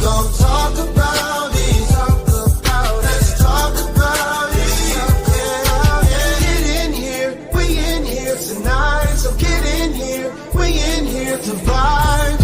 gon' talk about it. Let's talk about it. Get in here, we in here tonight. So get in here, we in here to vibe.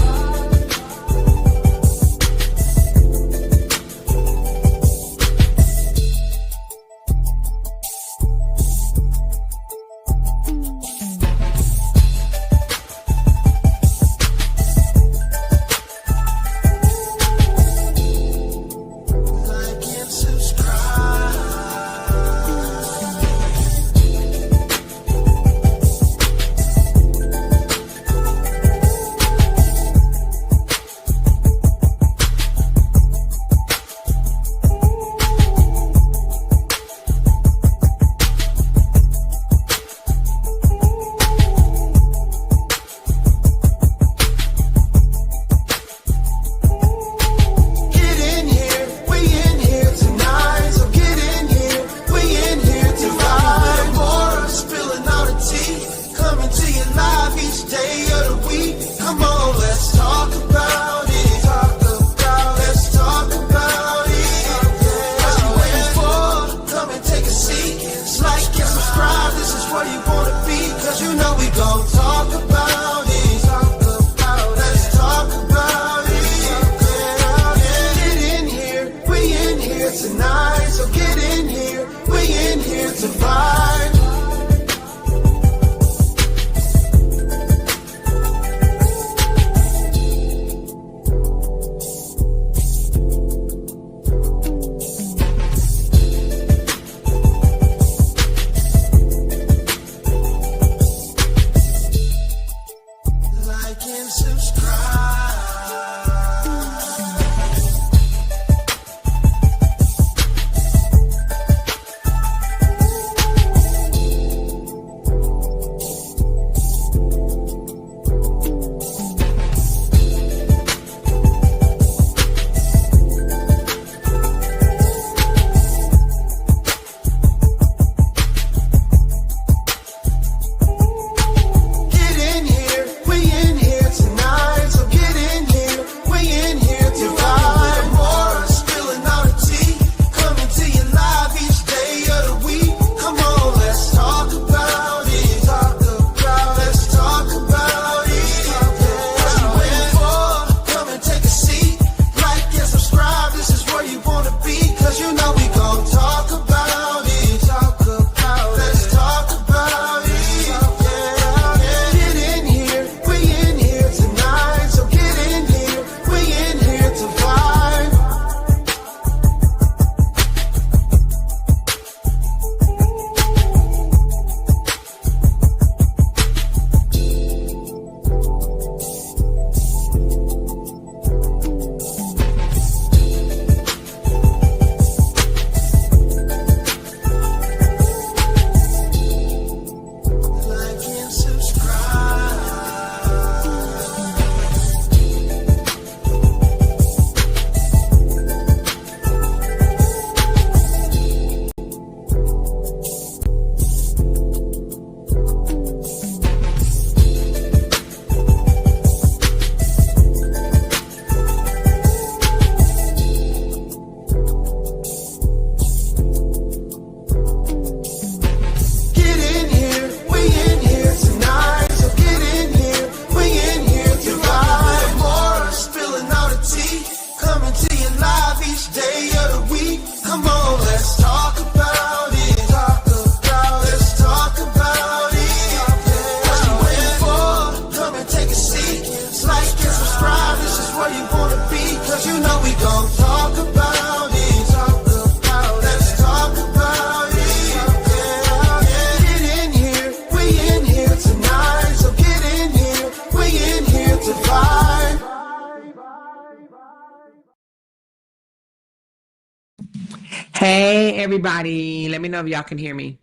Hey, everybody. Let me know if y'all can hear me.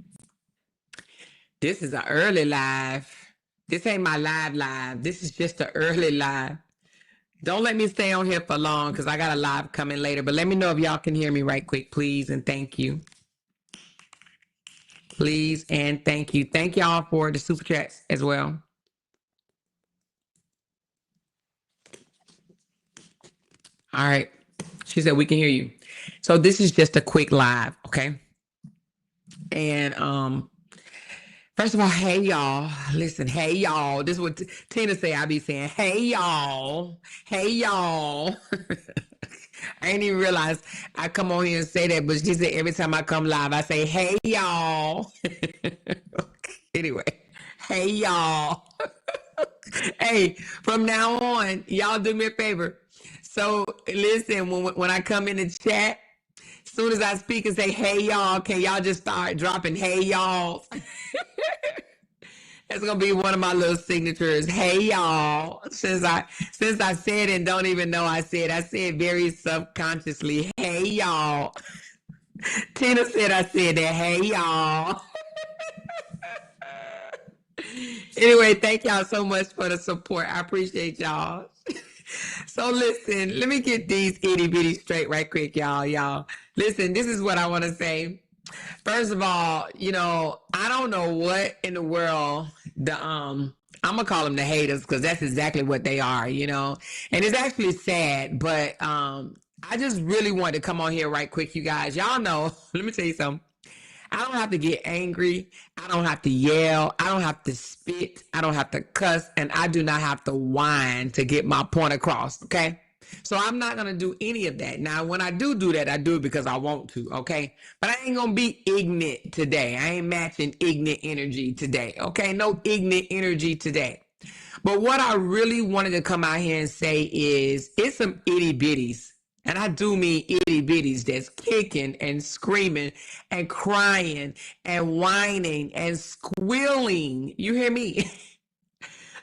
This is an early live. This ain't my live. This is just an early live. Don't let me stay on here for long because I got a live coming later. But let me know if y'all can hear me right quick, please. And thank you. Please and thank you. Thank y'all for the super chats as well. All right. She said, we can hear you. So this is just a quick live, okay? And first of all, hey y'all. Listen, hey y'all. This is what Tina say. I be saying, hey y'all. Hey y'all. I didn't even realize I come on here and say that, but she said every time I come live, I say, hey y'all. Anyway, hey y'all. Hey, from now on, y'all do me a favor. So listen, when I come in the chat, as soon as I speak and say, hey y'all, can y'all just start dropping hey y'all? That's gonna be one of my little signatures. Hey y'all. Since I said it and don't even know I said very subconsciously, hey y'all. Tina said I said that, hey y'all. Anyway, thank y'all so much for the support. I appreciate y'all. So listen, let me get these itty bitty straight right quick, y'all. Listen, this is what I want to say. First of all, I don't know what in the world I'm gonna call them the haters because that's exactly what they are, and it's actually sad, but I just really wanted to come on here right quick, you guys. Y'all know, let me tell you something. I don't have to get angry. I don't have to yell. I don't have to spit. I don't have to cuss. And I do not have to whine to get my point across. Okay. So I'm not going to do any of that. Now, when I do that, I do it because I want to. Okay. But I ain't going to be ignorant today. I ain't matching ignorant energy today. Okay. No ignorant energy today. But what I really wanted to come out here and say is it's some itty bitties. And I do mean itty bitties that's kicking and screaming and crying and whining and squealing. You hear me?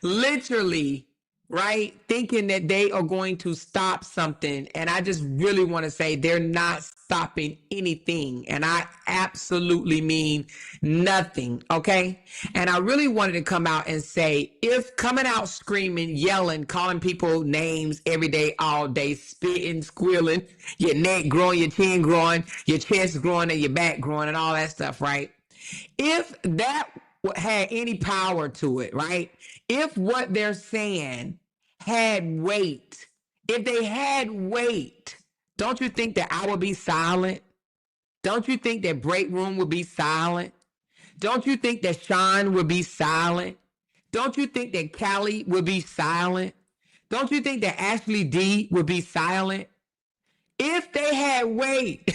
Literally, right? Thinking that they are going to stop something. And I just really want to say they're not stopping anything. And I absolutely mean nothing. Okay. And I really wanted to come out and say, if coming out screaming, yelling, calling people names every day, all day, spitting, squealing, your neck growing, your chin growing, your chest growing, and your back growing, and all that stuff, right? If that had any power to it, right? If what they're saying had weight, if they had weight, don't you think that I would be silent? Don't you think that Break Room would be silent? Don't you think that Sean would be silent? Don't you think that Callie would be silent? Don't you think that Ashley D would be silent? If they had weight,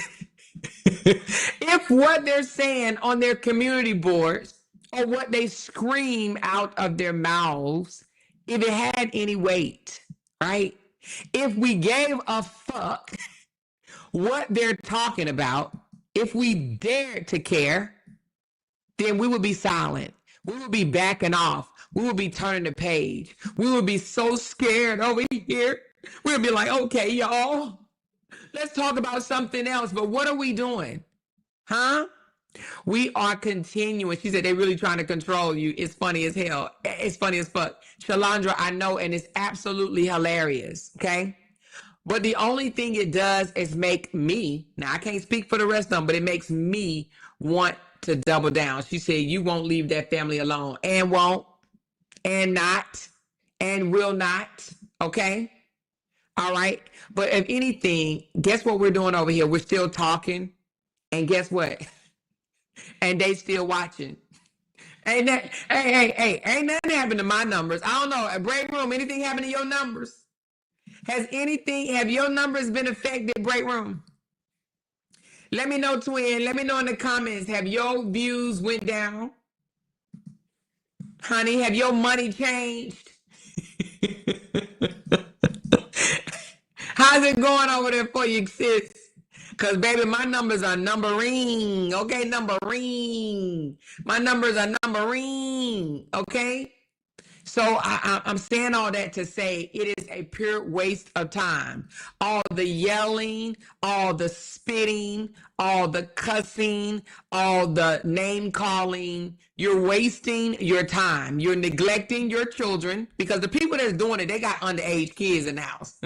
if what they're saying on their community boards or what they scream out of their mouths, if it had any weight, right? If we gave a fuck what they're talking about, if we dared to care, then we would be silent. We would be backing off. We would be turning the page. We would be so scared over here. We would be like, okay, y'all, let's talk about something else. But what are we doing? Huh? We are continuing. She said they're really trying to control you. It's funny as hell. It's funny as fuck. Shalandra, I know, and it's absolutely hilarious. Okay? But the only thing it does is make me, now I can't speak for the rest of them, but it makes me want to double down. She said, you won't leave that family alone. And won't, and not, and will not. Okay? All right? But if anything, guess what we're doing over here? We're still talking. And guess what? And they still watching. Ain't that, hey, ain't nothing happened to my numbers. I don't know. At Break Room, anything happened to your numbers? Have your numbers been affected, Break Room? Let me know, twin. Let me know in the comments. Have your views went down? Honey, have your money changed? How's it going over there for you, sis? Because, baby, my numbers are numbering. Okay, numbering. My numbers are numbering. Okay? So I'm saying all that to say it is a pure waste of time. All the yelling, all the spitting, all the cussing, all the name calling. You're wasting your time. You're neglecting your children because the people that's doing it, they got underage kids in the house.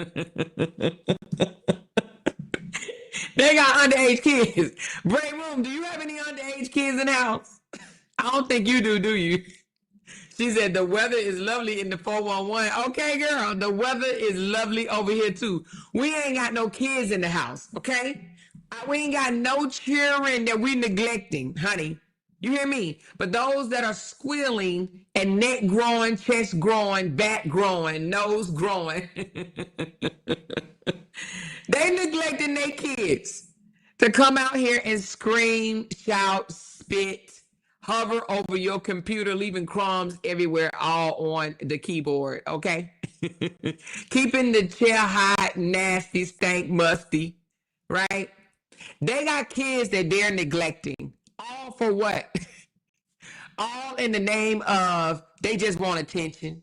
They got underage kids. Break Room, do you have any underage kids in the house? I don't think you do you? She said the weather is lovely in the 411. Okay, girl, the weather is lovely over here too. We ain't got no kids in the house, okay? We ain't got no children that we neglecting, honey. You hear me? But those that are squealing and neck growing, chest growing, back growing, nose growing, they neglecting their kids to come out here and scream, shout, spit, hover over your computer, leaving crumbs everywhere, all on the keyboard, okay? Keeping the chair hot, nasty, stank, musty, right? They got kids that they're neglecting. All for what? All in the name of they just want attention.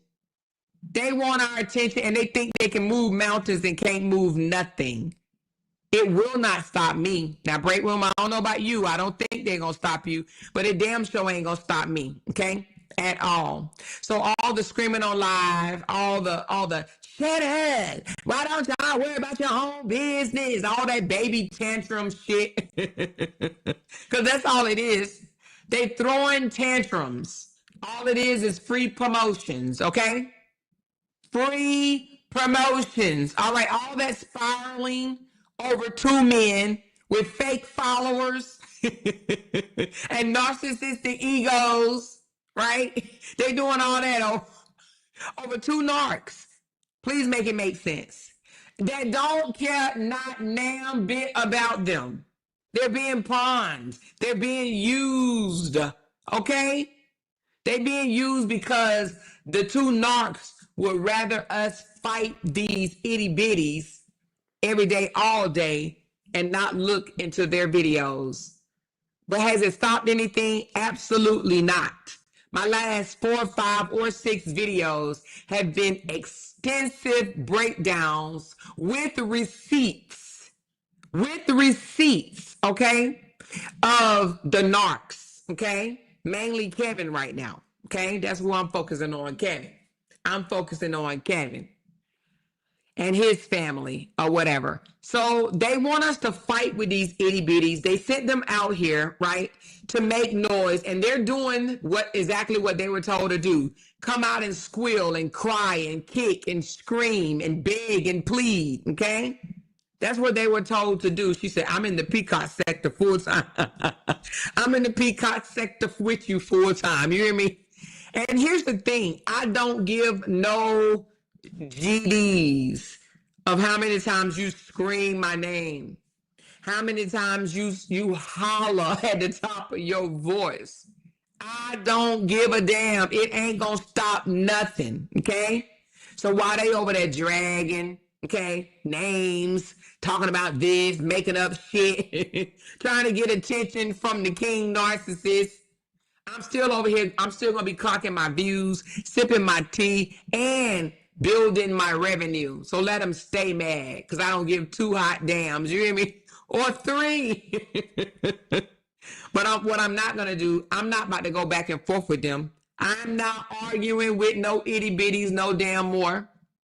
They want our attention and they think they can move mountains and can't move nothing. It will not stop me. Now, break room, I don't know about you. I don't think they're going to stop you, but it damn sure ain't going to stop me, okay? At all. So all the screaming on live, all the shut up. Why don't y'all worry about your own business? All that baby tantrum shit. Because that's all it is. They throwing tantrums. All it is free promotions, okay? Free promotions. All right, all that spiraling over two men with fake followers and narcissistic egos, right? They doing all that over two narcs. Please make it make sense. That don't care not damn bit about them. They're being pawned. They're being used, okay? They being used because the two narcs would rather us fight these itty bitties every day, all day, and not look into their videos. But has it stopped anything? Absolutely not. My last 4, 5, or 6 videos have been extensive breakdowns with receipts, okay, of the narcs, okay? Mainly Kevin right now, okay? That's who I'm focusing on, Kevin. I'm focusing on Kevin and his family or whatever. So they want us to fight with these itty bitties. They sent them out here, right, to make noise, and they're doing exactly what they were told to do. Come out and squeal and cry and kick and scream and beg and plead, okay? That's what they were told to do. She said, I'm in the peacock sector full time. I'm in the peacock sector with you full time. You hear me? And here's the thing. I don't give no GDs of how many times you scream my name, how many times you holler at the top of your voice. I don't give a damn. It ain't gonna stop nothing, okay? So while they over there dragging, okay, names, talking about this, making up shit, trying to get attention from the king narcissist, I'm still over here. I'm still going to be clocking my views, sipping my tea, and building my revenue. So let them stay mad because I don't give 2 hot dams. You hear me? Or 3. But what I'm not going to do, I'm not about to go back and forth with them. I'm not arguing with no itty bitties no damn more.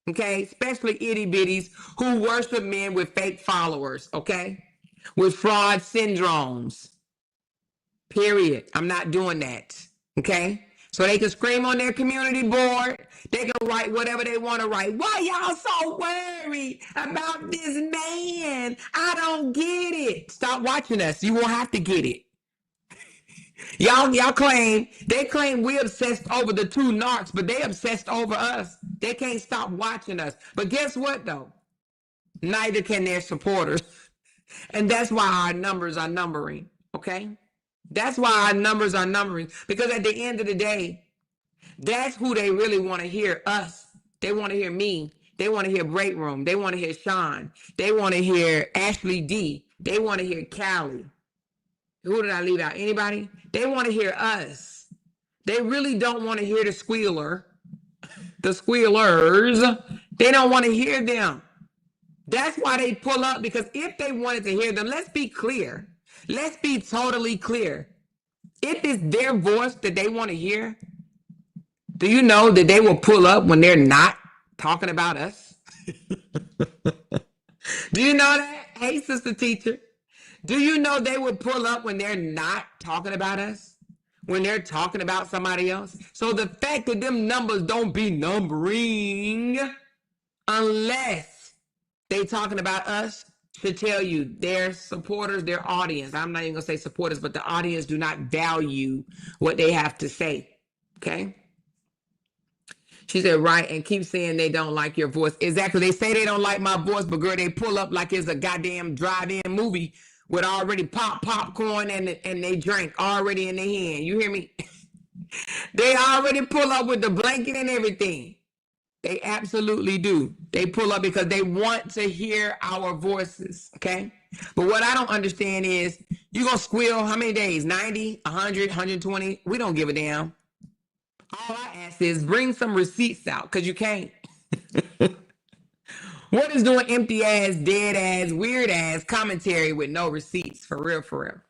Okay? Especially itty bitties who worship men with fake followers. Okay? With fraud syndromes. Period. I'm not doing that. Okay? So they can scream on their community board. They can write whatever they want to write. Why y'all so worried about this man? I don't get it. Stop watching us. You won't have to get it. Y'all they claim we obsessed over the two narcs, but they obsessed over us. They can't stop watching us. But guess what though? Neither can their supporters. And that's why our numbers are numbering. Okay? That's why our numbers are numbering. Because at the end of the day, that's who they really want to hear, us. They want to hear me. They want to hear Break Room. They want to hear Sean. They want to hear Ashley D. They want to hear Callie. Who did I leave out? Anybody? They want to hear us. They really don't want to hear the squealers. They don't want to hear them. That's why they pull up, because if they wanted to hear them, let's be clear. Let's be totally clear. If it's their voice that they want to hear, do you know that they will pull up when they're not talking about us? Do you know that? Hey, sister teacher. Do you know they would pull up when they're not talking about us? when they're talking about somebody else. So the fact that them numbers don't be numbering unless they talking about us should tell you their supporters, their audience. I'm not even gonna say supporters, but the audience do not value what they have to say. Okay. She said, right, and keep saying they don't like your voice. Exactly. They say they don't like my voice, but girl, they pull up like it's a goddamn drive-in movie with already popcorn and they drink already in their hand. You hear me? They already pull up with the blanket and everything. They absolutely do. They pull up because they want to hear our voices, okay? But what I don't understand is, you going to squeal how many days? 90, 100, 120? We don't give a damn. All I ask is bring some receipts out, because you can't. What is doing empty ass, dead ass, weird ass commentary with no receipts? For real, for real.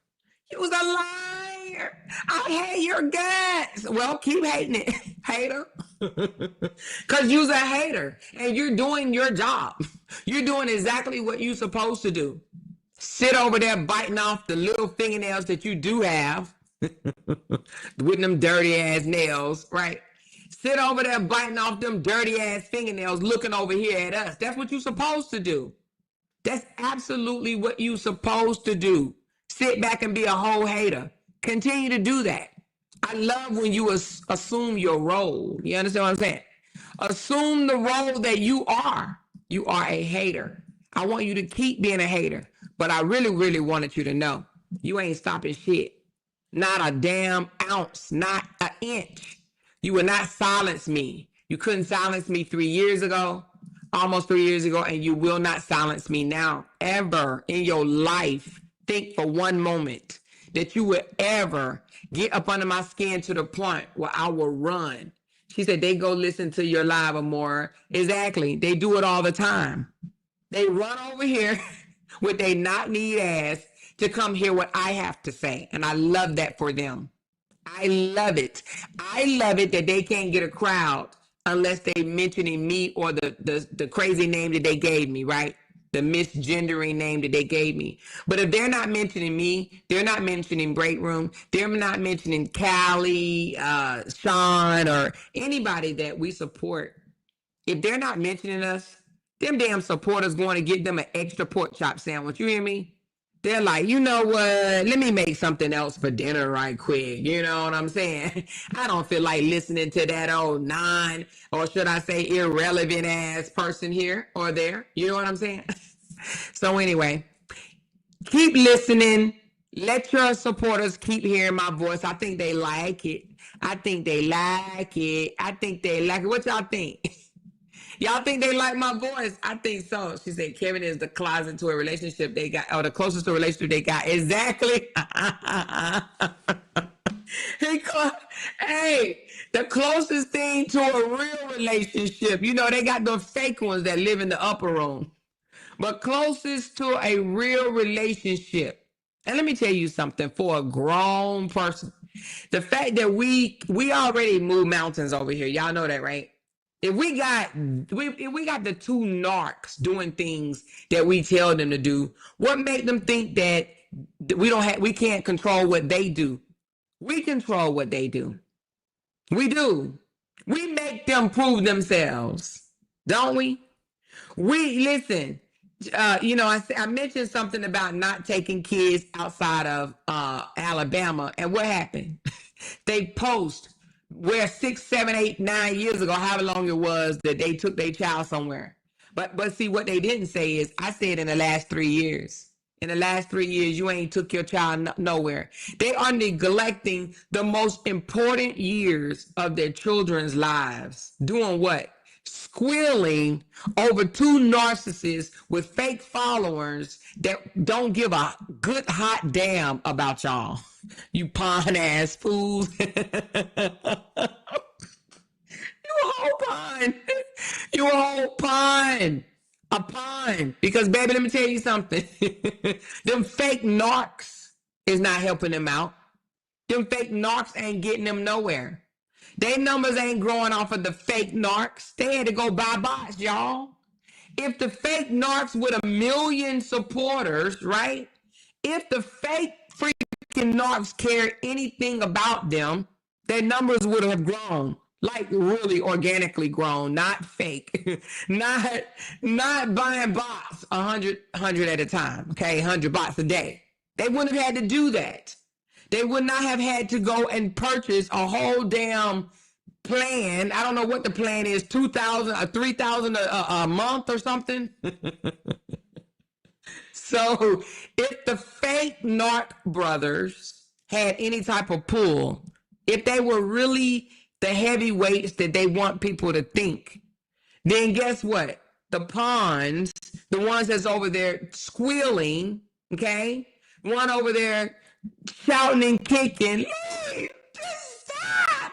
You was a liar. I hate your guts. Well, keep hating it, hater. Because you's a hater and you're doing your job. You're doing exactly what you're supposed to do. Sit over there biting off the little fingernails that you do have with them dirty ass nails, right? Sit over there biting off them dirty ass fingernails looking over here at us. That's what you're supposed to do. That's absolutely what you're supposed to do. Sit back and be a whole hater. Continue to do that. I love when you assume your role. You understand what I'm saying? Assume the role that you are. You are a hater. I want you to keep being a hater. But I really, really wanted you to know you ain't stopping shit. Not a damn ounce. Not an inch. You will not silence me. You couldn't silence me 3 years ago. Almost 3 years ago, and you will not silence me now. Ever in your life, think for one moment that you would ever get up under my skin to the point where I will run. She said, they go listen to your live or more. Exactly. They do it all the time. They run over here with they not need ass to come hear what I have to say. And I love that for them. I love it. I love it that they can't get a crowd unless they mentioning me or the crazy name that they gave me, right? The misgendering name that they gave me. But if they're not mentioning me, they're not mentioning Break Room, they're not mentioning Callie, Sean, or anybody that we support. If they're not mentioning us, them damn supporters going to get them an extra pork chop sandwich. You hear me? They're like, you know what? Let me make something else for dinner right quick. You know what I'm saying? I don't feel like listening to that old or should I say irrelevant ass person here or there. You know what I'm saying? So anyway, keep listening. Let your supporters keep hearing my voice. I think they like it. I think they like it. I think they like it. What y'all think? Y'all think they like my voice? I think so. She said Kevin is the closet to a relationship they got, or the closest to a relationship they got. Exactly. Hey, the closest thing to a real relationship. You know, they got those fake ones that live in the upper room. But closest to a real relationship. And let me tell you something, for a grown person, the fact that we already move mountains over here. Y'all know that, right? If we got the two narcs doing things that we tell them to do, what make them think that we can't control what they do? We control what they do. We do. We make them prove themselves, don't we? We listen. I mentioned something about not taking kids outside of Alabama, and what happened? They post where 6, 7, 8, 9 years ago, however long it was, that they took their child somewhere. But see, what they didn't say is, I said in the last 3 years. In the last 3 years, you ain't took your child nowhere. They are neglecting the most important years of their children's lives. Doing what? Squealing over two narcissists with fake followers that don't give a good hot damn about y'all. You pawn ass fools. You a whole pawn. You a whole pawn. A pawn. Because baby, let me tell you something. Them fake narcs is not helping them out. Them fake narcs ain't getting them nowhere. Their numbers ain't growing off of the fake narcs. They had to go buy bots, y'all. If the fake narcs with 1 million supporters, right? If the fake freaking freaking narcs cared anything about them, their numbers would have grown. Like really organically grown, not fake, not buying bots 100 at a time, okay, 100 bots a day. They wouldn't have had to do that. They would not have had to go and purchase a whole damn plan. I don't know what the plan is, 2,000 or 3,000 a month or something. So if the fake narc brothers had any type of pull, if they were really the heavyweights that they want people to think, then guess what? The pawns, the ones that's over there squealing, okay? One over there shouting and kicking, please, just stop.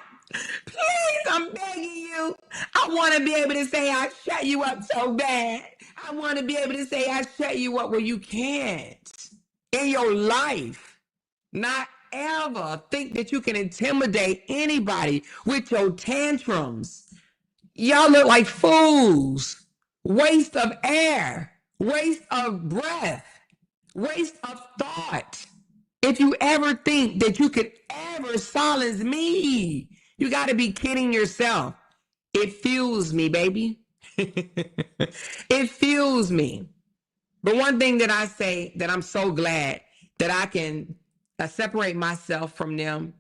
Please, I'm begging you. I want to be able to say I shut you up so bad. I want to be able to say I shut you up. Well, you can't. In your life, not ever think that you can intimidate anybody with your tantrums. Y'all look like fools. Waste of air. Waste of breath. Waste of thought. If you ever think that you could ever silence me, you got to be kidding yourself. It fuels me, baby. It fuels me. But one thing that I say that I'm so glad that I can separate myself from them,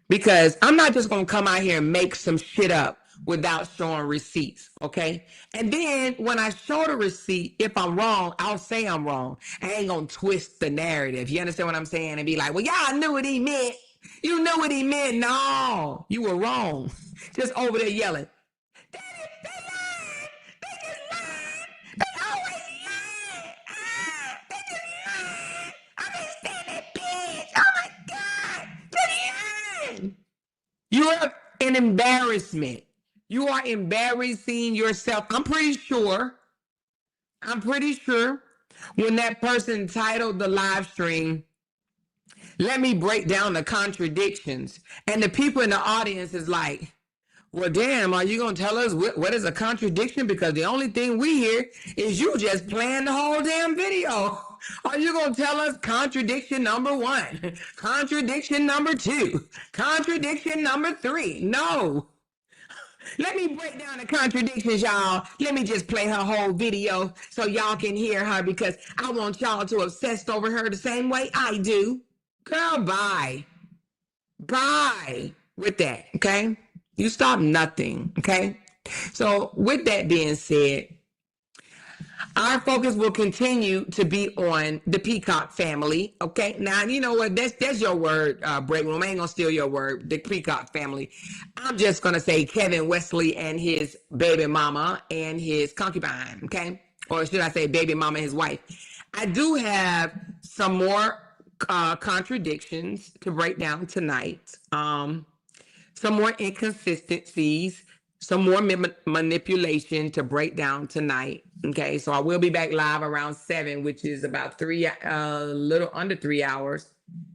because I'm not just going to come out here and make some shit up without showing receipts, okay? And then when I show the receipt, if I'm wrong, I'll say I'm wrong. I ain't going to twist the narrative. You understand what I'm saying? And be like, well, y'all knew what he meant. You knew what he meant. No, you were wrong. Just over there yelling. They lied. They just lied. They always lie. They just lie. I can't stand that bitch. Oh my God. They lying. You are an embarrassment. You are embarrassing yourself. I'm pretty sure when that person titled the live stream, let me break down the contradictions, and the people in the audience is like, well, damn, are you going to tell us what is a contradiction? Because the only thing we hear is you just playing the whole damn video. Are you going to tell us contradiction number 1, contradiction number 2, contradiction number 3? No. Let me break down the contradictions, y'all. Let me just play her whole video so y'all can hear her, because I want y'all to obsess over her the same way I do. Girl, bye. Bye with that, okay? You stop nothing, okay? So with that being said, our focus will continue to be on the Peacock family, okay? Now, you know what? That's your word, Break Room. I ain't gonna steal your word, the Peacock family. I'm just gonna say Kevin Wesley and his baby mama and his concubine, okay? Or should I say baby mama and his wife? I do have some more contradictions to break down tonight. Some more inconsistencies, some more manipulation to break down tonight. Okay, so I will be back live around 7, which is about little under 3 hours.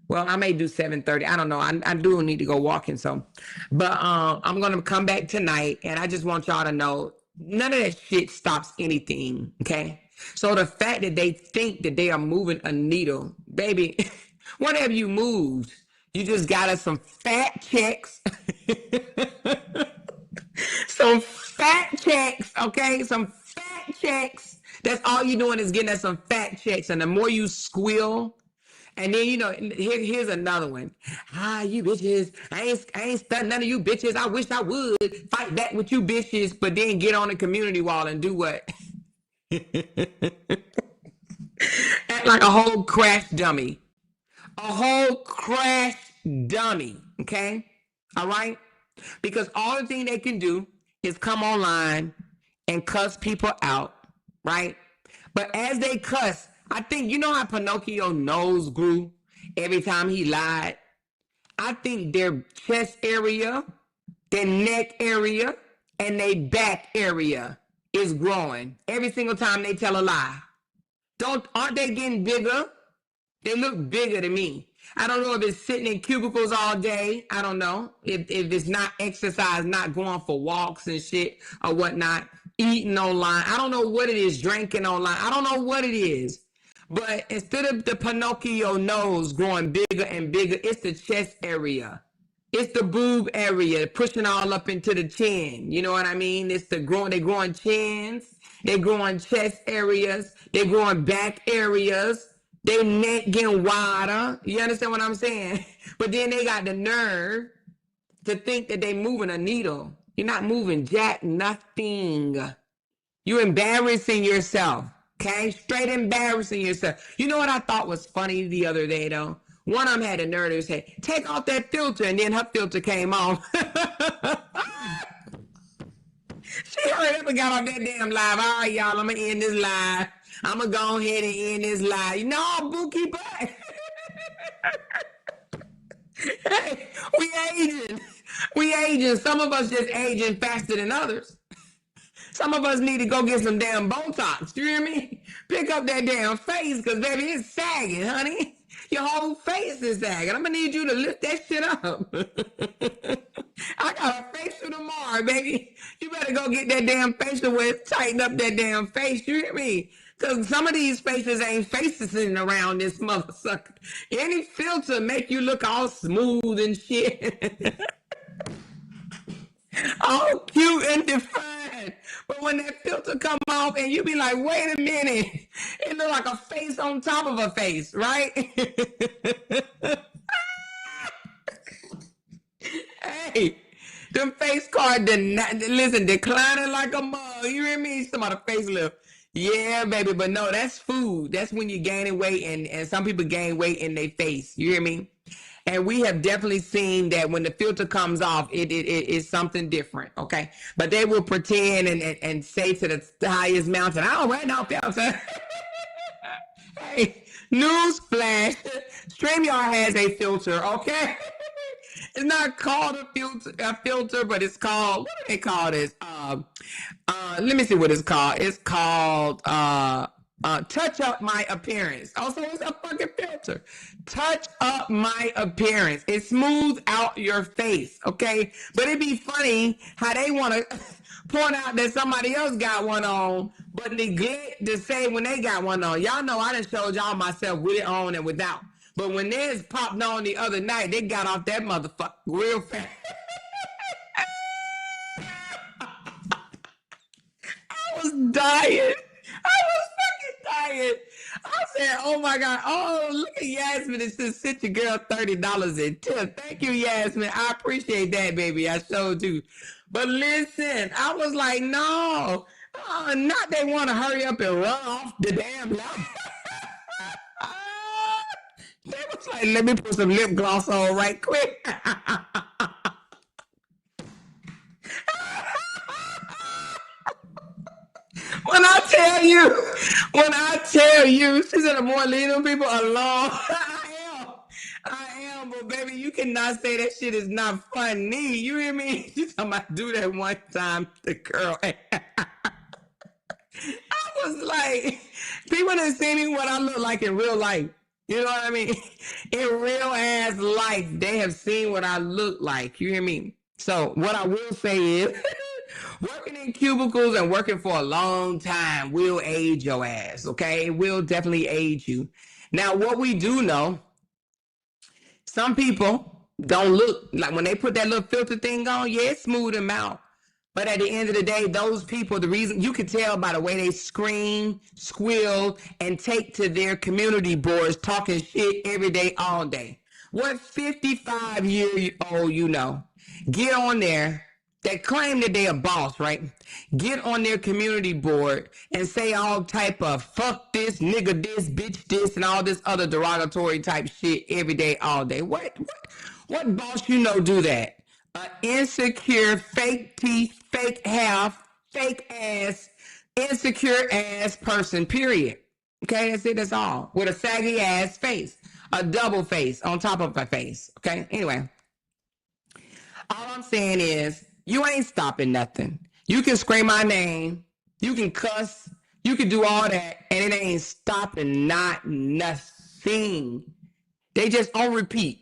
Well, I may do 7:30. I don't know. I do need to go walking. So, but I'm gonna come back tonight, and I just want y'all to know none of that shit stops anything. Okay. So the fact that they think that they are moving a needle, baby, what have you moved? You just got us some fat checks. Some fat checks, okay? Some fat checks. That's all you're doing is getting us some fat checks. And the more you squeal, and then, you know, here's another one. You bitches. I ain't stunned none of you bitches. I wish I would fight back with you bitches, but then get on the community wall and do what? Act like a whole crash dummy. A whole crash dummy, okay? All right? Because all the thing they can do is come online and cuss people out, right? But as they cuss, I think, you know how Pinocchio's nose grew every time he lied? I think their chest area, their neck area, and their back area is growing every single time they tell a lie. Aren't they getting bigger? They look bigger to me. I don't know if it's sitting in cubicles all day. I don't know. If it's not exercise, not going for walks and shit or whatnot, eating online. I don't know what it is, drinking online. I don't know what it is. But instead of the Pinocchio nose growing bigger and bigger, it's the chest area. It's the boob area pushing all up into the chin. You know what I mean? It's the growing, they growing chins, they growing chest areas, they growing back areas, they neck getting wider. You understand what I'm saying? But then they got the nerve to think that they moving a needle. You're not moving jack nothing. You're embarrassing yourself. Okay? Straight embarrassing yourself. You know what I thought was funny the other day though? One of them had a nerve to say, take off that filter, and then her filter came on. She hurried up and got on that damn live. All right, y'all, I'm gonna end this live. I'm gonna go ahead and end this live. No, boo, keep back. Hey, we aging. We aging. Some of us just aging faster than others. Some of us need to go get some damn Botox. You hear me? Pick up that damn face, because, baby, it's sagging, honey. Your whole face is sagging. I'm going to need you to lift that shit up. I got a facial tomorrow, baby. You better go get that damn facial where it's tighten up that damn face. You hear me? Because some of these faces ain't faces sitting around this mother sucker. Any filter make you look all smooth and shit. All cute and defined. But when that filter come off and you be like, wait a minute, it look like a face on top of a face, right? Hey, them face card declining like a mug. You hear me? Somebody facelift. Yeah, baby, but no, that's food. That's when you're gaining weight, and some people gain weight in their face. You hear me? And we have definitely seen that when the filter comes off, it is something different, okay? But they will pretend and say to the highest mountain, I don't right now, filter. Hey, newsflash, StreamYard has a filter, okay? It's not called a filter, but it's called, what do they call this? Let me see what it's called. It's called touch up my appearance. Also, it's a fucking filter. Touch up my appearance. It smooths out your face, okay? But it'd be funny how they want to point out that somebody else got one on, but neglect to say when they got one on. Y'all know I done showed y'all myself with it on and without. But when theirs popped on the other night, they got off that motherfucker real fast. I was dying. I said, oh my God, oh, look at Yasmin. It says, sent your girl $30 in tip. Thank you, Yasmin. I appreciate that, baby. I showed you. But listen, I was like, no, not they want to hurry up and run off the damn line. They was like, let me put some lip gloss on right quick. When I tell you, she said, more leave them people alone. I am, but baby, you cannot say that shit is not funny. You hear me? You talking about do that one time, the girl. I was like, people done seen me what I look like in real life. You know what I mean? In real ass life, they have seen what I look like. You hear me? So what I will say is, working in cubicles and working for a long time will age your ass, okay? It will definitely age you. Now, what we do know, some people don't look, like when they put that little filter thing on, yeah, it smooth them out. But at the end of the day, those people, the reason, you can tell by the way they scream, squeal, and take to their community boards talking shit every day, all day. What 55-year-old you know, get on there, that claim that they a boss, right? Get on their community board and say all type of fuck this, nigga this, bitch this, and all this other derogatory type shit every day, all day. What boss you know do that? Insecure, fake teeth, fake half, fake ass, insecure ass person, period. Okay, that's it, that's all. With a saggy ass face, a double face on top of a face. Okay, anyway. All I'm saying is, you ain't stopping nothing. You can scream my name, you can cuss, you can do all that, and it ain't stopping not nothing. They just on repeat.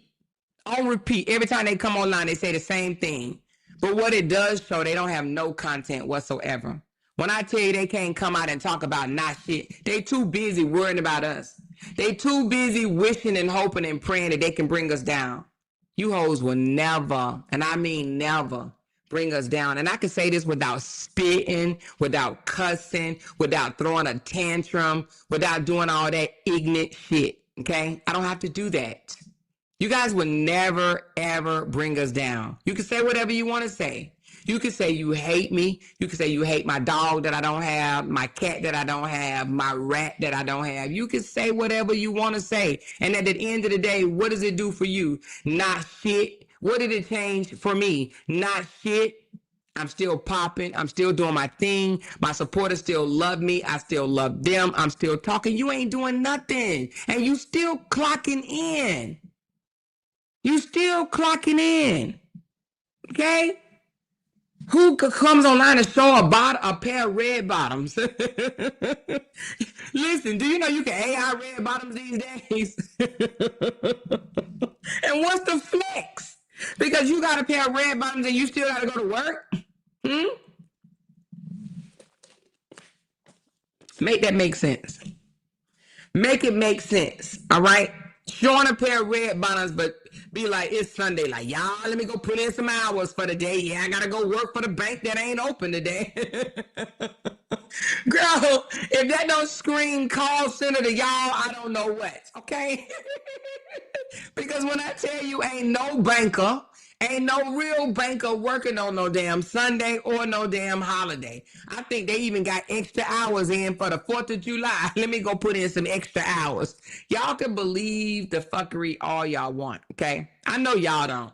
On repeat. Every time they come online, they say the same thing. But what it does show, they don't have no content whatsoever. When I tell you they can't come out and talk about not shit, they too busy worrying about us. They too busy wishing and hoping and praying that they can bring us down. You hoes will never, and I mean never, bring us down. And I can say this without spitting, without cussing, without throwing a tantrum, without doing all that ignorant shit. Okay? I don't have to do that. You guys will never, ever bring us down. You can say whatever you want to say. You can say you hate me. You can say you hate my dog that I don't have, my cat that I don't have, my rat that I don't have. You can say whatever you want to say. And at the end of the day, what does it do for you? Not shit. What did it change for me? Not shit. I'm still popping. I'm still doing my thing. My supporters still love me. I still love them. I'm still talking. You ain't doing nothing. And you still clocking in. You still clocking in. Okay? Who comes online and show a pair of red bottoms? Listen, do you know you can AI red bottoms these days? And what's the flex? Because you got a pair of red bottoms and you still got to go to work? Make that make sense. Make it make sense, all right? Showing a pair of red bottoms, but be like, it's Sunday. Like, y'all, let me go put in some hours for the day. Yeah, I got to go work for the bank that ain't open today. Girl, if that don't scream call center to y'all, I don't know what, okay? Because when I tell you ain't no banker, ain't no real banker working on no damn Sunday or no damn holiday. I think they even got extra hours in for the 4th of July. Let me go put in some extra hours. Y'all can believe the fuckery all y'all want, okay? I know y'all don't.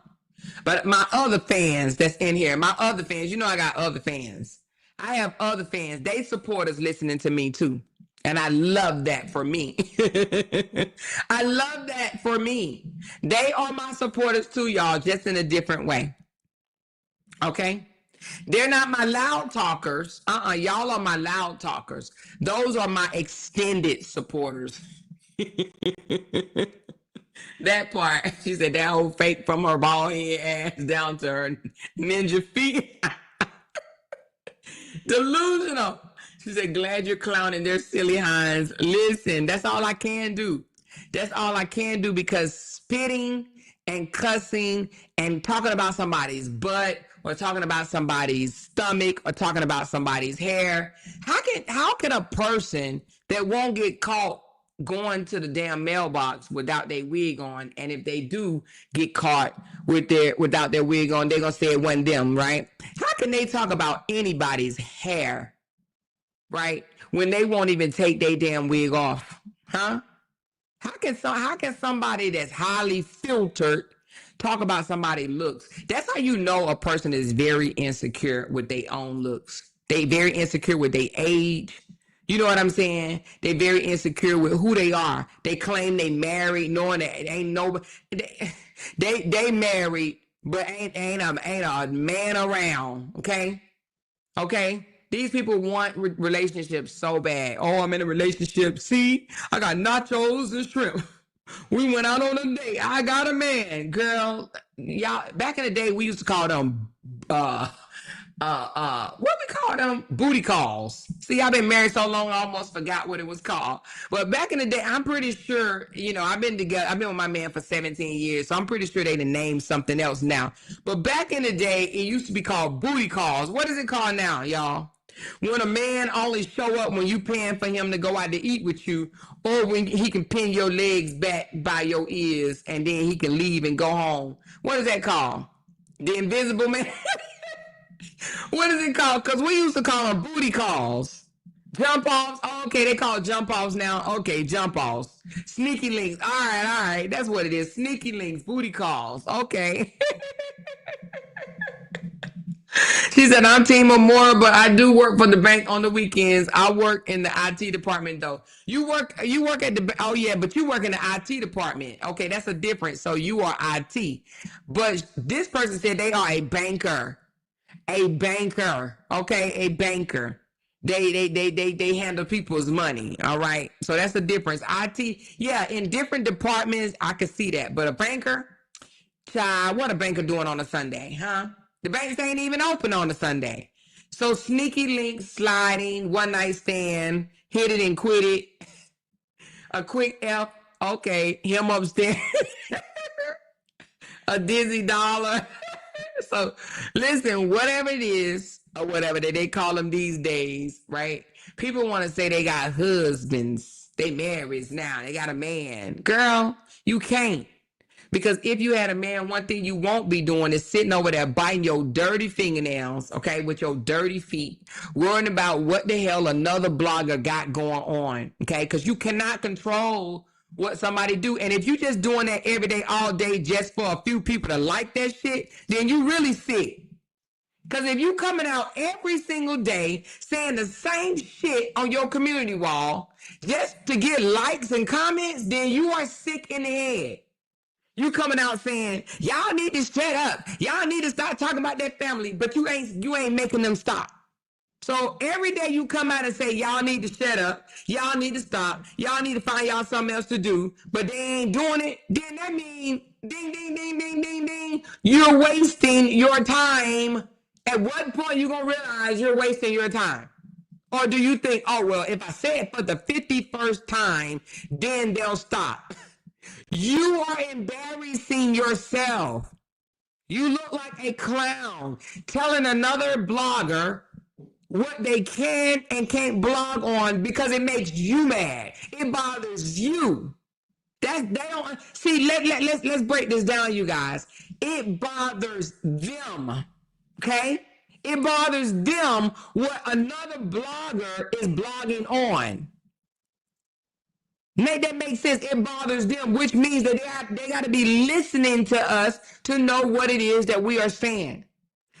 But my other fans that's in here, my other fans, you know I got other fans. I have other fans. They supporters listening to me too. And I love that for me. I love that for me. They are my supporters too, y'all, just in a different way. Okay? They're not my loud talkers. Y'all are my loud talkers. Those are my extended supporters. That part. She said that whole fake from her bald head ass down to her ninja feet. Delusional. She said, glad you're clowning their silly hinds. Listen, that's all I can do. That's all I can do, because spitting and cussing and talking about somebody's butt or talking about somebody's stomach or talking about somebody's hair. How can a person that won't get caught going to the damn mailbox without their wig on, and if they do get caught without their wig on, they're gonna say it wasn't them, right? How can they talk about anybody's hair, right, when they won't even take their damn wig off? Huh? How can somebody that's highly filtered talk about somebody's looks? That's how you know a person is very insecure with their own looks. They very insecure with their age. You know what I'm saying? They very insecure with who they are. They claim they married, knowing that it ain't nobody. They married, but ain't a man around. Okay, okay. These people want relationships so bad. Oh, I'm in a relationship. See, I got nachos and shrimp. We went out on a date. I got a man, girl. Y'all, back in the day, we used to call them what we call them? Booty calls. See, I've been married so long, I almost forgot what it was called. But back in the day, I'm pretty sure, I've been with my man for 17 years, so I'm pretty sure they done named something else now. But back in the day, it used to be called booty calls. What is it called now, y'all? When a man only show up when you paying for him to go out to eat with you, or when he can pin your legs back by your ears and then he can leave and go home. What is that called? The invisible man? What is it called? Because we used to call them booty calls. Jump offs. Oh, okay, they call it jump offs now. Okay, jump offs. Sneaky links. All right. That's what it is. Sneaky links, booty calls. Okay. She said, I'm Team Amora, but I do work for the bank on the weekends. I work in the IT department, though. You work at the, oh yeah, but you work in the IT department. Okay, that's a difference. So you are IT. But this person said they are a banker. A banker. Okay, a banker. They handle people's money. All right. So that's the difference. IT, yeah, in different departments, I could see that. But a banker, child, what a banker doing on a Sunday, huh? The banks ain't even open on a Sunday. So sneaky link, sliding, one night stand, hit it and quit it. A quick F, okay, him upstairs. A dizzy dollar. So listen, whatever it is, or whatever that they call them these days, right? People want to say they got husbands, they married now, they got a man. Girl, you can't. Because if you had a man, one thing you won't be doing is sitting over there biting your dirty fingernails, okay, with your dirty feet, worrying about what the hell another blogger got going on, okay? Because you cannot control what somebody do. And if you just doing that every day, all day, just for a few people to like that shit, then you really sick. Because if you coming out every single day saying the same shit on your community wall just to get likes and comments, then you are sick in the head. You coming out saying, y'all need to shut up. Y'all need to start talking about that family, but you ain't making them stop. So every day you come out and say, y'all need to shut up. Y'all need to stop. Y'all need to find y'all something else to do, but they ain't doing it. Then that means ding, ding, ding, ding, ding, ding. You're wasting your time. At what point you going to realize you're wasting your time? Or do you think, oh, well, if I say it for the 51st time, then they'll stop? You are embarrassing yourself. You look like a clown telling another blogger what they can and can't blog on because it makes you mad. It bothers you. That they don't see. Let's break this down, you guys. It bothers them. Okay? It bothers them what another blogger is blogging on. Make that make sense? It bothers them, which means that they got to be listening to us to know what it is that we are saying.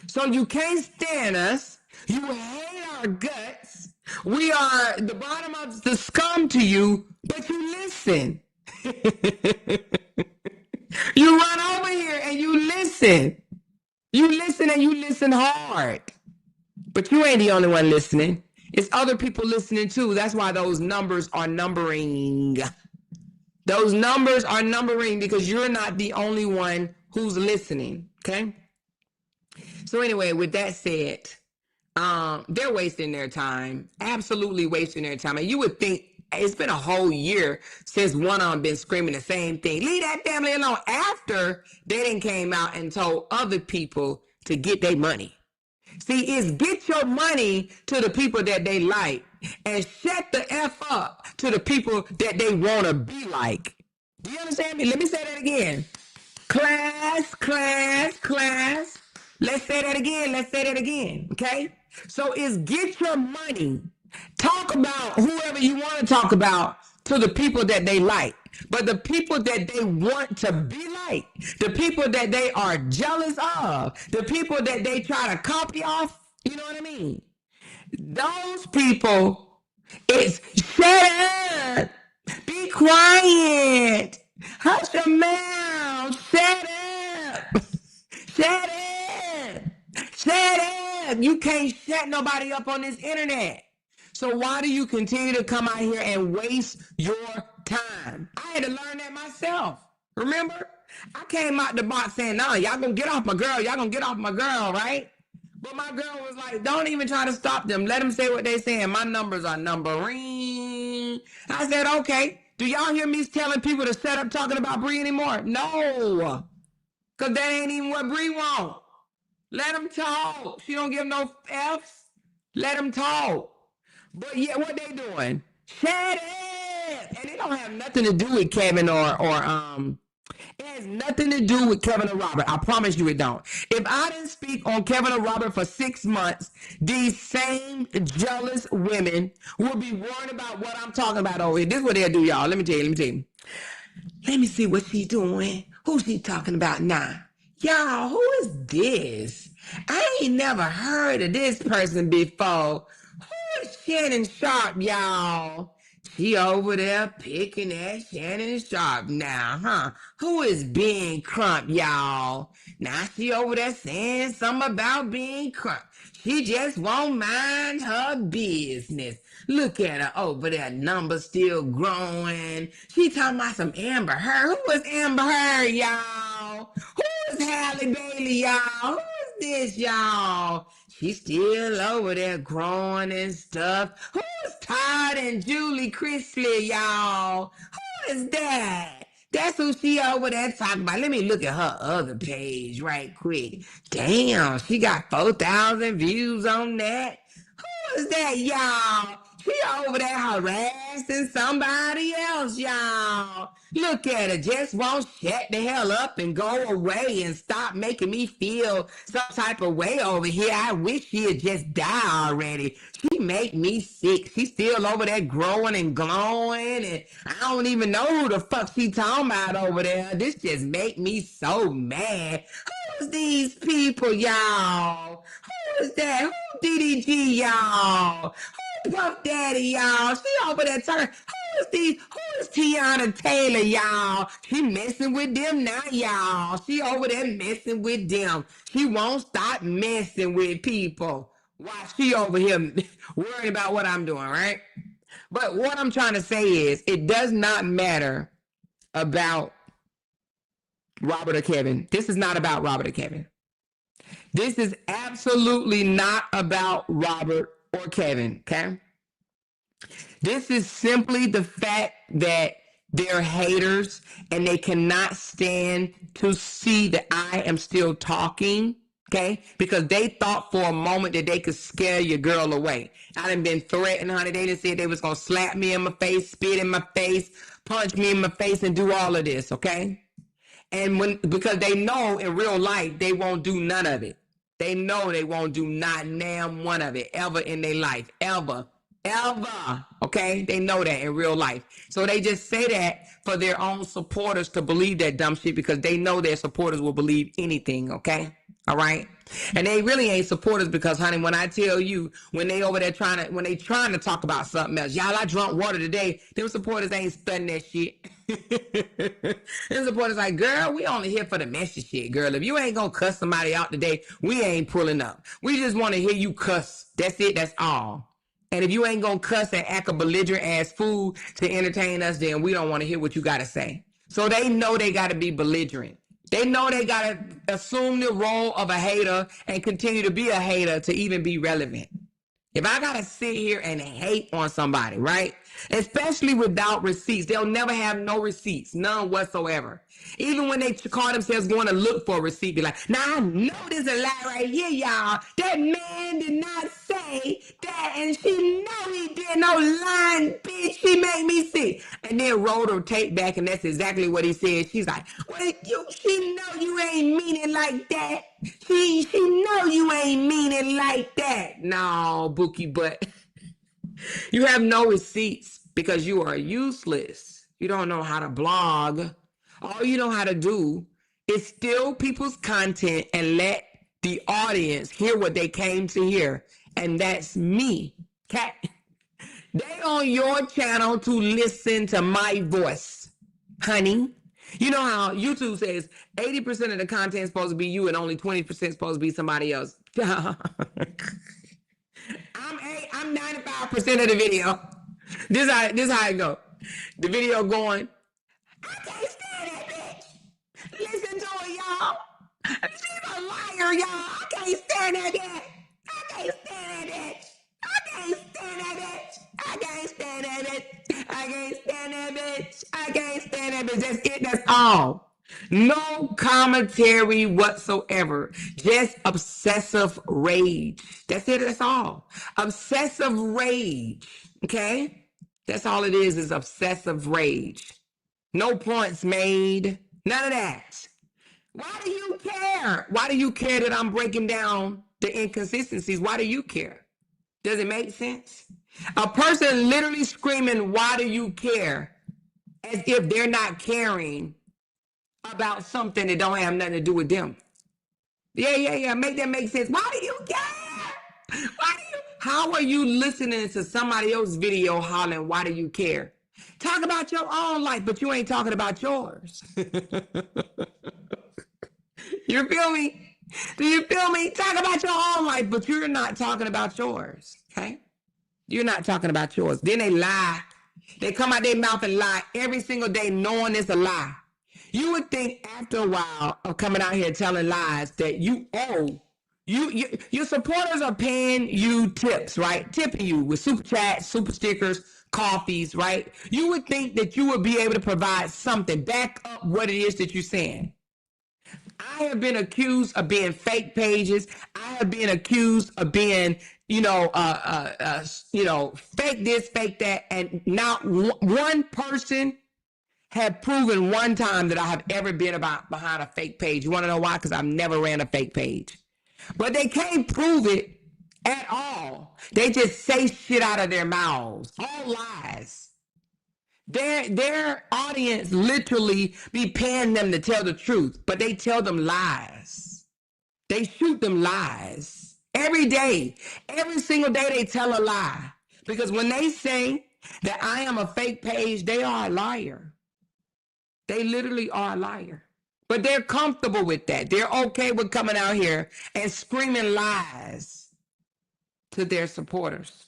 So you can't stand us. You hate our guts. We are the bottom of the scum to you, but you listen. You run over here and you listen. You listen and you listen hard. But you ain't the only one listening. It's other people listening too. That's why those numbers are numbering. Those numbers are numbering because you're not the only one who's listening. Okay? So anyway, with that said, they're wasting their time. Absolutely wasting their time. And you would think it's been a whole year since one of them been screaming the same thing. Leave that family alone. After they done came out and told other people to get their money. See, it's get your money to the people that they like and shut the F up to the people that they want to be like. Do you understand me? Let me say that again. Class. Let's say that again. Okay? So it's get your money. Talk about whoever you want to talk about to the people that they like. But the people that they want to be like, the people that they are jealous of, the people that they try to copy off, you know what I mean? Those people, it's shut up, be quiet, hush your mouth, shut up, shut up, shut up. You can't shut nobody up on this internet. So why do you continue to come out here and waste your time? I had to learn that myself. Remember? I came out the box saying, no, y'all gonna get off my girl. Y'all gonna get off my girl, right? But my girl was like, don't even try to stop them. Let them say what they saying. My numbers are numbering. I said, okay. Do y'all hear me telling people to shut up talking about Bree anymore? No. Because that ain't even what Bree want. Let them talk. She don't give no F's. Let them talk. But yeah, what they doing? Shut up! And it don't have nothing to do with Kevin or it has nothing to do with Kevin or Robert. I promise you it don't. If I didn't speak on Kevin or Robert for 6 months, these same jealous women will be worried about what I'm talking about over here. This is what they'll do, y'all. Let me tell you. Let me see what she's doing. Who's she talking about now? Y'all, who is this? I ain't never heard of this person before. Shannon Sharp, y'all. She over there picking at Shannon Sharp now, huh? Who is being Crump, y'all? Now she over there saying something about being Crump. She just won't mind her business. Look at her over there, numbers still growing. She talking about some Amber Heard. Who is Amber Heard, y'all? Who is Halle Bailey, y'all? Who is this, y'all? She's still over there growing and stuff. Who's Todd and Julie Chrisley, y'all? Who is that? That's who she over there talking about. Let me look at her other page right quick. Damn, she got 4,000 views on that. Who is that, y'all? She over there harassing somebody else, y'all. Look at her. Just won't shut the hell up and go away and stop making me feel some type of way over here. I wish she had just died already. She make me sick. She's still over there growing and glowing, and I don't even know who the fuck she talking about over there. This just make me so mad. Who's these people, y'all? Who is that? Who DDG, y'all? Who Puff Daddy, y'all? She over there turning. Who is Tiana Taylor, y'all? She messing with them now, y'all. She over there messing with them. She won't stop messing with people. Why she over here worried about what I'm doing, right? But what I'm trying to say is, it does not matter about Robert or Kevin. This is not about Robert or Kevin. This is absolutely not about Robert or Kevin, okay? This is simply the fact that they're haters and they cannot stand to see that I am still talking, okay? Because they thought for a moment that they could scare your girl away. I done been threatened, honey. They just said they was going to slap me in my face, spit in my face, punch me in my face, and do all of this, okay? And because they know in real life they won't do none of it. They know they won't do not damn one of it ever in their life. Ever. Okay? They know that in real life. So they just say that for their own supporters to believe that dumb shit because they know their supporters will believe anything, okay? All right? And they really ain't supporters because, honey, when I tell you, when they over there trying to talk about something else, y'all, I drunk water today, them supporters ain't studying that shit. Them supporters like, girl, we only here for the messy shit, girl. If you ain't gonna cuss somebody out today, we ain't pulling up. We just want to hear you cuss. That's it. That's all. And if you ain't gonna cuss and act a belligerent ass fool to entertain us, then we don't want to hear what you gotta say. So they know they gotta be belligerent. They know they gotta assume the role of a hater and continue to be a hater to even be relevant. If I gotta sit here and hate on somebody, right? Especially without receipts, they'll never have no receipts, none whatsoever. Even when they call themselves going to look for a receipt, be like, now I know there's a lie right here, y'all. That man did not say that, and she know he did. No lying bitch, she made me sick. And then rolled her tape back, and that's exactly what he said. She's like, well, she know you ain't mean it like that. She know you ain't mean it like that. No, Bookie butt. You have no receipts because you are useless. You don't know how to blog. All you know how to do is steal people's content and let the audience hear what they came to hear. And that's me. Okay? They on your channel to listen to my voice, honey. You know how YouTube says 80% of the content is supposed to be you and only 20% is supposed to be somebody else. I'm 95% of the video. This how it go. The video going, I can't stand that bitch. Listen to her, y'all. She's a liar, y'all. I can't stand that bitch. I can't stand that bitch. I can't stand that bitch. I can't stand that bitch. I can't stand that bitch. I can't stand that bitch. That's it. That's all. No commentary whatsoever. Just obsessive rage. That's it. That's all. Obsessive rage. Okay? That's all it is obsessive rage. No points made. None of that. Why do you care? Why do you care that I'm breaking down the inconsistencies? Why do you care? Does it make sense? A person literally screaming, why do you care? As if they're not caring about something that don't have nothing to do with them. Yeah. Make that make sense. Why do you care? How are you listening to somebody else's video hollering, why do you care? Talk about your own life, but you ain't talking about yours. You feel me? Do you feel me? Talk about your own life, but you're not talking about yours. Okay? You're not talking about yours. Then they lie. They come out their mouth and lie every single day knowing it's a lie. You would think after a while of coming out here telling lies that you owe Your supporters are paying you tips, right? Tipping you with super chats, super stickers, coffees, right? You would think that you would be able to provide something, back up what it is that you're saying. I have been accused of being fake pages. I have been accused of being, fake this, fake that, and not one person have proven one time that I have ever been behind a fake page. You want to know why? Because I've never ran a fake page. But they can't prove it at all. They just say shit out of their mouths. All lies. Their audience literally be paying them to tell the truth, but they tell them lies. They shoot them lies. Every day. Every single day they tell a lie. Because when they say that I am a fake page, they are a liar. They literally are a liar. But they're comfortable with that. They're okay with coming out here and screaming lies to their supporters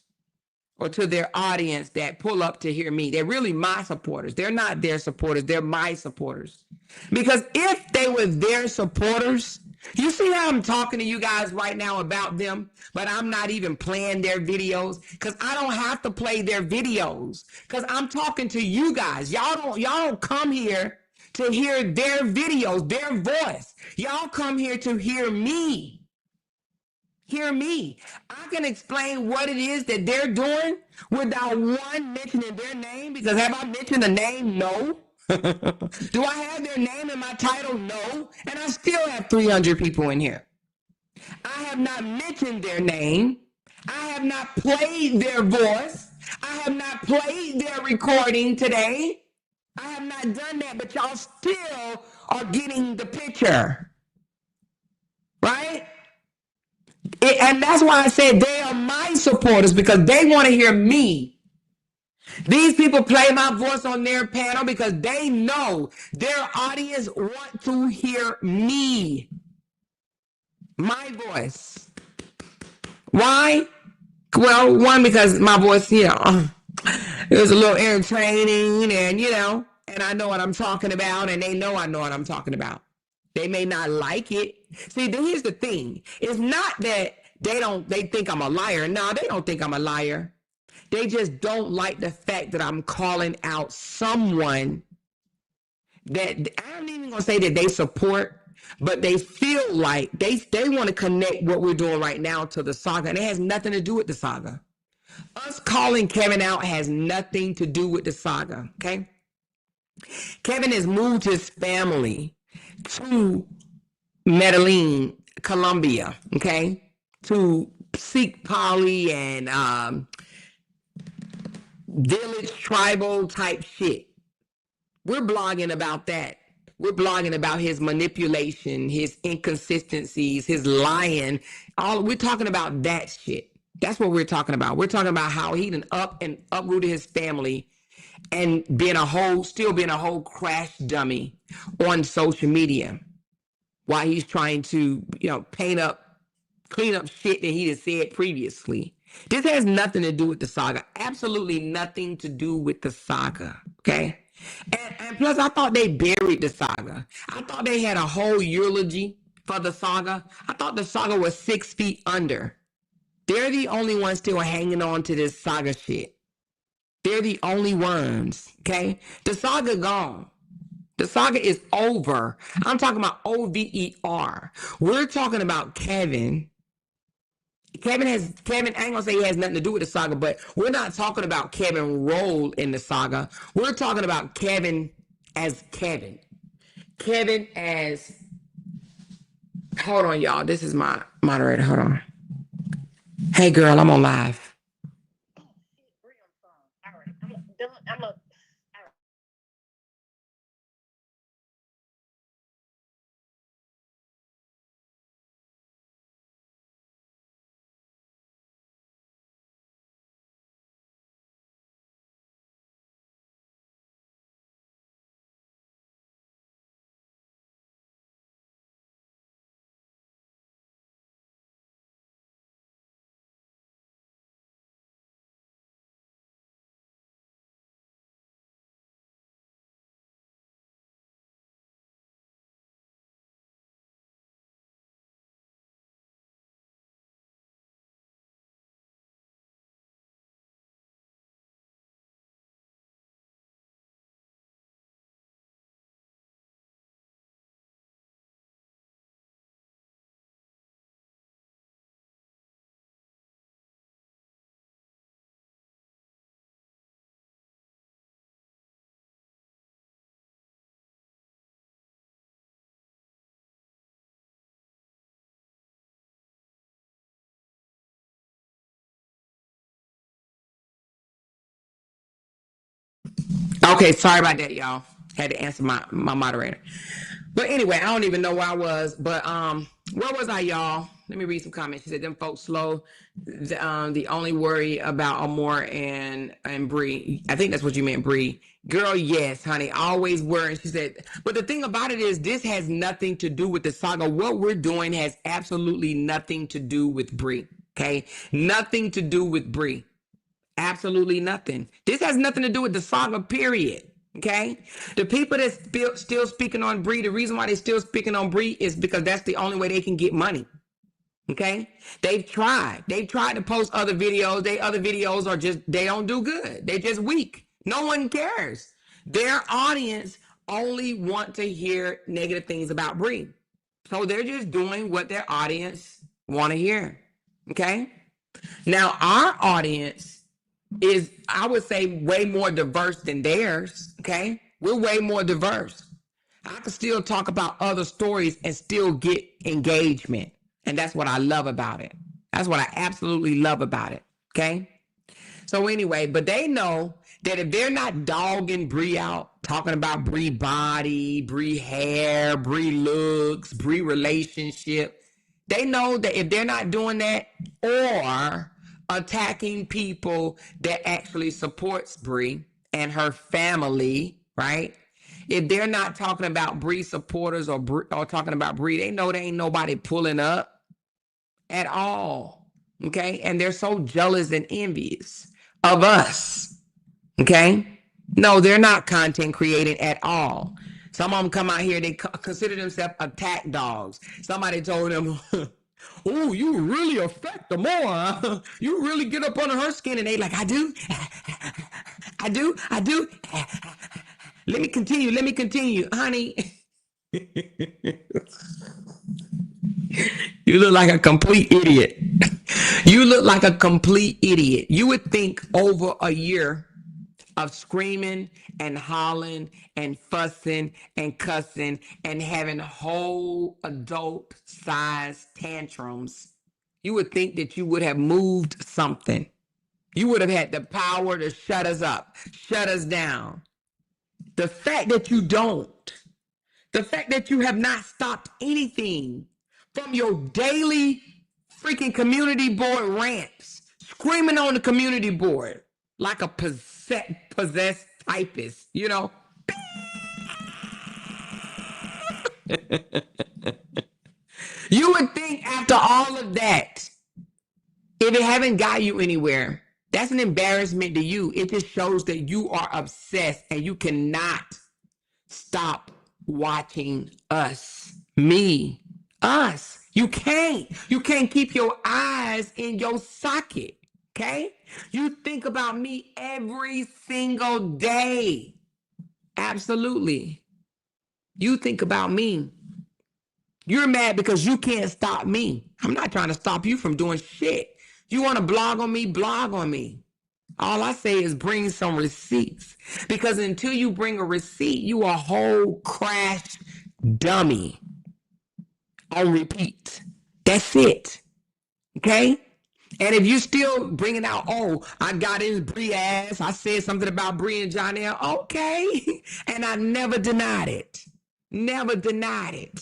or to their audience that pull up to hear me. They're really my supporters. They're not their supporters. They're my supporters. Because if they were their supporters, you see how I'm talking to you guys right now about them, but I'm not even playing their videos because I don't have to play their videos because I'm talking to you guys. Y'all don't come here to hear their videos, their voice. Y'all come here to hear me. Hear me. I can explain what it is that they're doing without one mentioning their name, because have I mentioned the name? No. Do I have their name in my title? No. And I still have 300 people in here. I have not mentioned their name. I have not played their voice. I have not played their recording today. I have not done that, but y'all still are getting the picture. Right? And that's why I said they are my supporters, because they want to hear me. These people play my voice on their panel because they know their audience want to hear me. My voice. Why? Well, one, because my voice, it was a little entertaining and I know what I'm talking about, and they know I know what I'm talking about. They may not like it. See, here's the thing. It's not that they think I'm a liar. No, they don't think I'm a liar. They just don't like the fact that I'm calling out someone that I'm even gonna say that they support, but they feel like they want to connect what we're doing right now to the saga, and it has nothing to do with the saga. Us calling Kevin out has nothing to do with the saga. Okay, Kevin has moved his family to Medellin, Colombia. Okay, to seek poly and village tribal type shit. We're blogging about that. We're blogging about his manipulation, his inconsistencies, his lying. We're talking about that shit. That's what we're talking about. We're talking about how he done up and uprooted his family and still being a whole crash dummy on social media while he's trying to, clean up shit that he had said previously. This has nothing to do with the saga. Absolutely nothing to do with the saga. Okay? And plus, I thought they buried the saga. I thought they had a whole eulogy for the saga. I thought the saga was 6 feet under. They're the only ones still hanging on to this saga shit. They're the only ones. Okay? The saga gone. The saga is over. I'm talking about OVER. We're talking about Kevin. Kevin, I ain't gonna say he has nothing to do with the saga, but we're not talking about Kevin's role in the saga. We're talking about Kevin as Kevin. Kevin as, hold on, y'all. This is my moderator. Hold on. Hey, girl, I'm on live. Okay, sorry about that, y'all. Had to answer my moderator. But anyway, I don't even know where I was. But where was I, y'all? Let me read some comments. She said, "Them folks slow. The only worry about Amore and Bree. I think that's what you meant, Bree. Girl, yes, honey. Always worrying." She said, "But the thing about it is, this has nothing to do with the saga. What we're doing has absolutely nothing to do with Bree. Okay, nothing to do with Bree. Absolutely nothing. This has nothing to do with the saga, period." Okay, the people that's still speaking on Bree, the reason why they're still speaking on Bree is because that's the only way they can get money. Okay, they've tried to post other videos. Other videos are just, they don't do good. They just weak. No one cares. Their audience only want to hear negative things about Bree, so they're just doing what their audience want to hear. Okay, now our audience is, I would say, way more diverse than theirs. Okay, we're way more diverse. I can still talk about other stories and still get engagement, and that's what I love about it. That's what I absolutely love about it. Okay, so anyway, but they know that if they're not dogging Bree out, talking about Bree body, Bree hair, Bree looks, Bree relationship, they know that if they're not doing that or attacking people that actually supports Bree and her family, right? If they're not talking about Bree supporters or talking about Bree, they know there ain't nobody pulling up at all. Okay, and they're so jealous and envious of us. Okay, no, they're not content creating at all. Some of them come out here, they consider themselves attack dogs. Somebody told them, "Oh, you really affect them more. You really get up under her skin," and they like, "I do, I do." Let me continue, honey. You look like a complete idiot. You look like a complete idiot. You would think over a year of screaming and hollering and fussing and cussing and having whole adult size tantrums, you would think that you would have moved something. You would have had the power to shut us up, shut us down. The fact that you don't, the fact that you have not stopped anything from your daily freaking community board rants, screaming on the community board like a possessed typist, you know? You would think after all of that, if it haven't got you anywhere, that's an embarrassment to you. It just shows that you are obsessed and you cannot stop watching us. Me. Us. You can't. You can't keep your eyes in your socket. Okay? You think about me every single day. Absolutely. You think about me. You're mad because you can't stop me. I'm not trying to stop you from doing shit. You want to blog on me? Blog on me. All I say is bring some receipts, because until you bring a receipt, you a whole crash dummy on repeat. That's it. Okay? And if you still bringing out, "Oh, I got in Bree ass, I said something about Bree and Jonelle," okay. And I never denied it. Never denied it.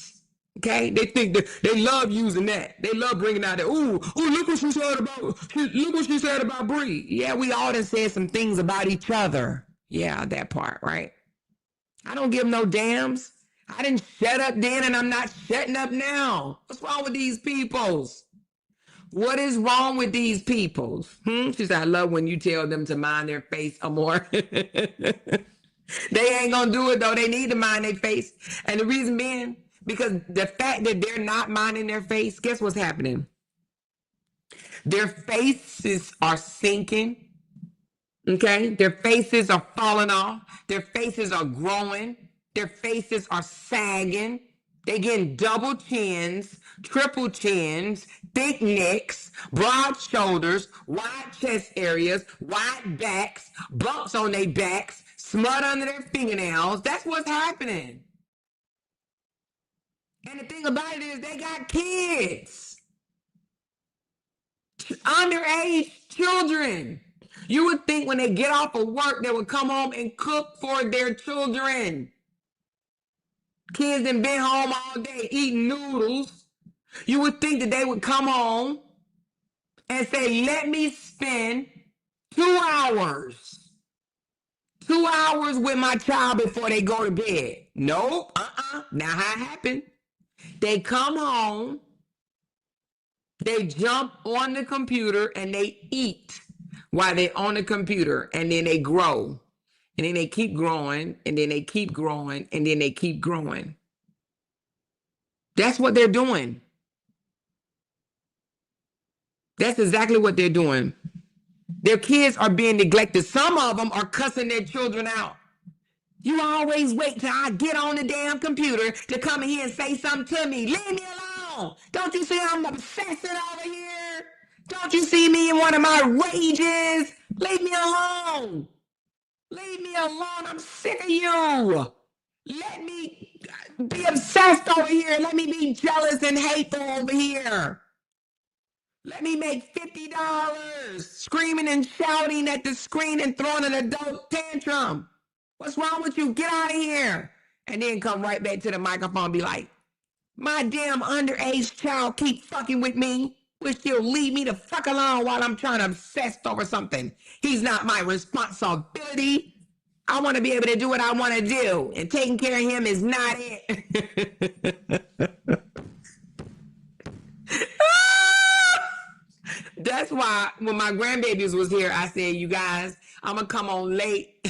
Okay, they think that they love using that. They love bringing out that. Ooh, look what she said about. Look what she said about Bree. Yeah, we all done said some things about each other. Yeah, that part, right? I don't give no damns. I didn't shut up then, and I'm not shutting up now. What's wrong with these peoples? What is wrong with these peoples? She said, "I love when you tell them to mind their face more." They ain't gonna do it though. They need to mind their face. And the reason being, because the fact that they're not minding their face, guess what's happening? Their faces are sinking. Okay? Their faces are falling off. Their faces are growing. Their faces are sagging. They getting double chins, triple chins, thick necks, broad shoulders, wide chest areas, wide backs, bumps on their backs, smut under their fingernails. That's what's happening. And the thing about it is they got kids. Underage children. You would think when they get off of work, they would come home and cook for their children. Kids that been home all day eating noodles. You would think that they would come home and say, let me spend 2 hours. 2 hours with my child before they go to bed. Nope. Not how it happened. They come home, they jump on the computer, and they eat while they're on the computer, and then they grow. And then they keep growing, and then they keep growing, and then they keep growing. That's what they're doing. That's exactly what they're doing. Their kids are being neglected. Some of them are cussing their children out. You always wait till I get on the damn computer to come in here and say something to me. Leave me alone. Don't you see I'm obsessing over here? Don't you see me in one of my rages? Leave me alone. Leave me alone. I'm sick of you. Let me be obsessed over here. Let me be jealous and hateful over here. Let me make $50 screaming and shouting at the screen and throwing an adult tantrum. What's wrong with you? Get out of here. And then come right back to the microphone and be like, my damn underage child keep fucking with me. Wish he'll leave me the fuck alone while I'm trying to obsess over something. He's not my responsibility. I want to be able to do what I want to do. And taking care of him is not it. That's why when my grandbabies was here, I said, you guys, I'm going to come on late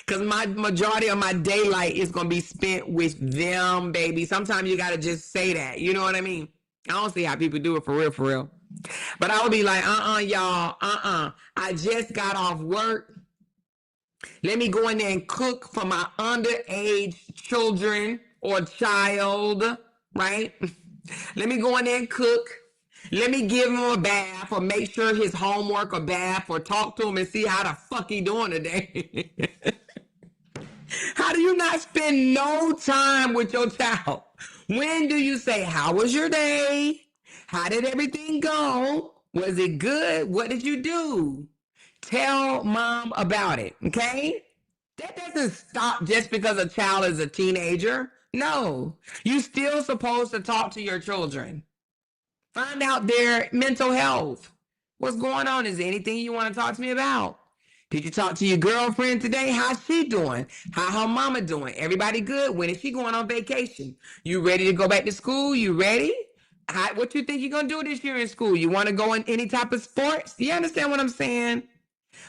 because my majority of my daylight is going to be spent with them, baby. Sometimes you got to just say that. You know what I mean? I don't see how people do it for real, for real. But I would be like, y'all, I just got off work. Let me go in there and cook for my underage children or child, right? Let me go in there and cook. Let me give him a bath or make sure his homework or bath or talk to him and see how the fuck he doing today. How do you not spend no time with your child? When do you say, how was your day? How did everything go? Was it good? What did you do? Tell mom about it, okay? That doesn't stop just because a child is a teenager. No, you still supposed to talk to your children. Find out their mental health. What's going on? Is there anything you want to talk to me about? Did you talk to your girlfriend today? How's she doing? How her mama doing? Everybody good? When is she going on vacation? You ready to go back to school? You ready? What you think you're going to do this year in school? You want to go in any type of sports? You understand what I'm saying?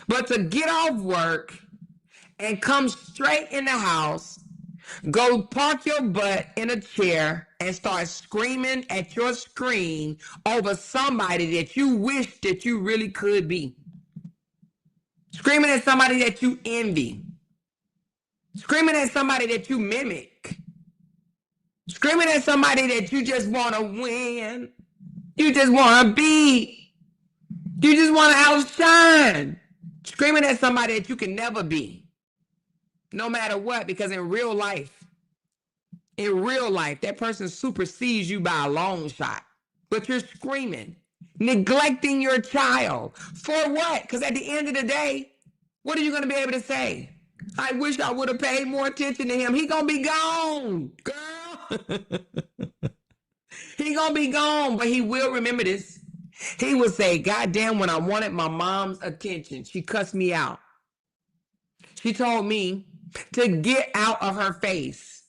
But to get off work and come straight in the house, go park your butt in a chair and start screaming at your screen over somebody that you wish that you really could be. Screaming at somebody that you envy. Screaming at somebody that you mimic. Screaming at somebody that you just want to win. You just want to be. You just want to outshine. Screaming at somebody that you can never be. No matter what, because in real life, that person supersedes you by a long shot. But you're screaming, neglecting your child. For what? Because at the end of the day, what are you going to be able to say? I wish I would have paid more attention to him. He going to be gone, girl. He going to be gone, but he will remember this. He will say, God damn, when I wanted my mom's attention, she cussed me out. She told me to get out of her face.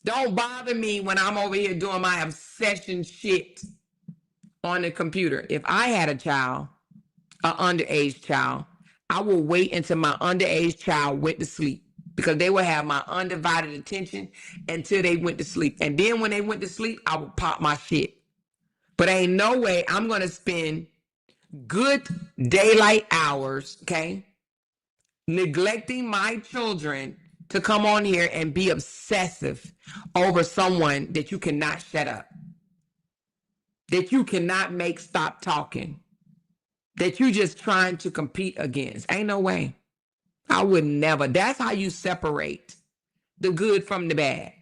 Don't bother me when I'm over here doing my obsession shit on the computer. If I had a child, an underage child, I will wait until my underage child went to sleep because they will have my undivided attention until they went to sleep. And then when they went to sleep, I would pop my shit. But ain't no way I'm going to spend good daylight hours, okay, neglecting my children to come on here and be obsessive over someone that you cannot shut up, that you cannot make stop talking, that you just trying to compete against. Ain't no way. I would never. That's how you separate the good from the bad.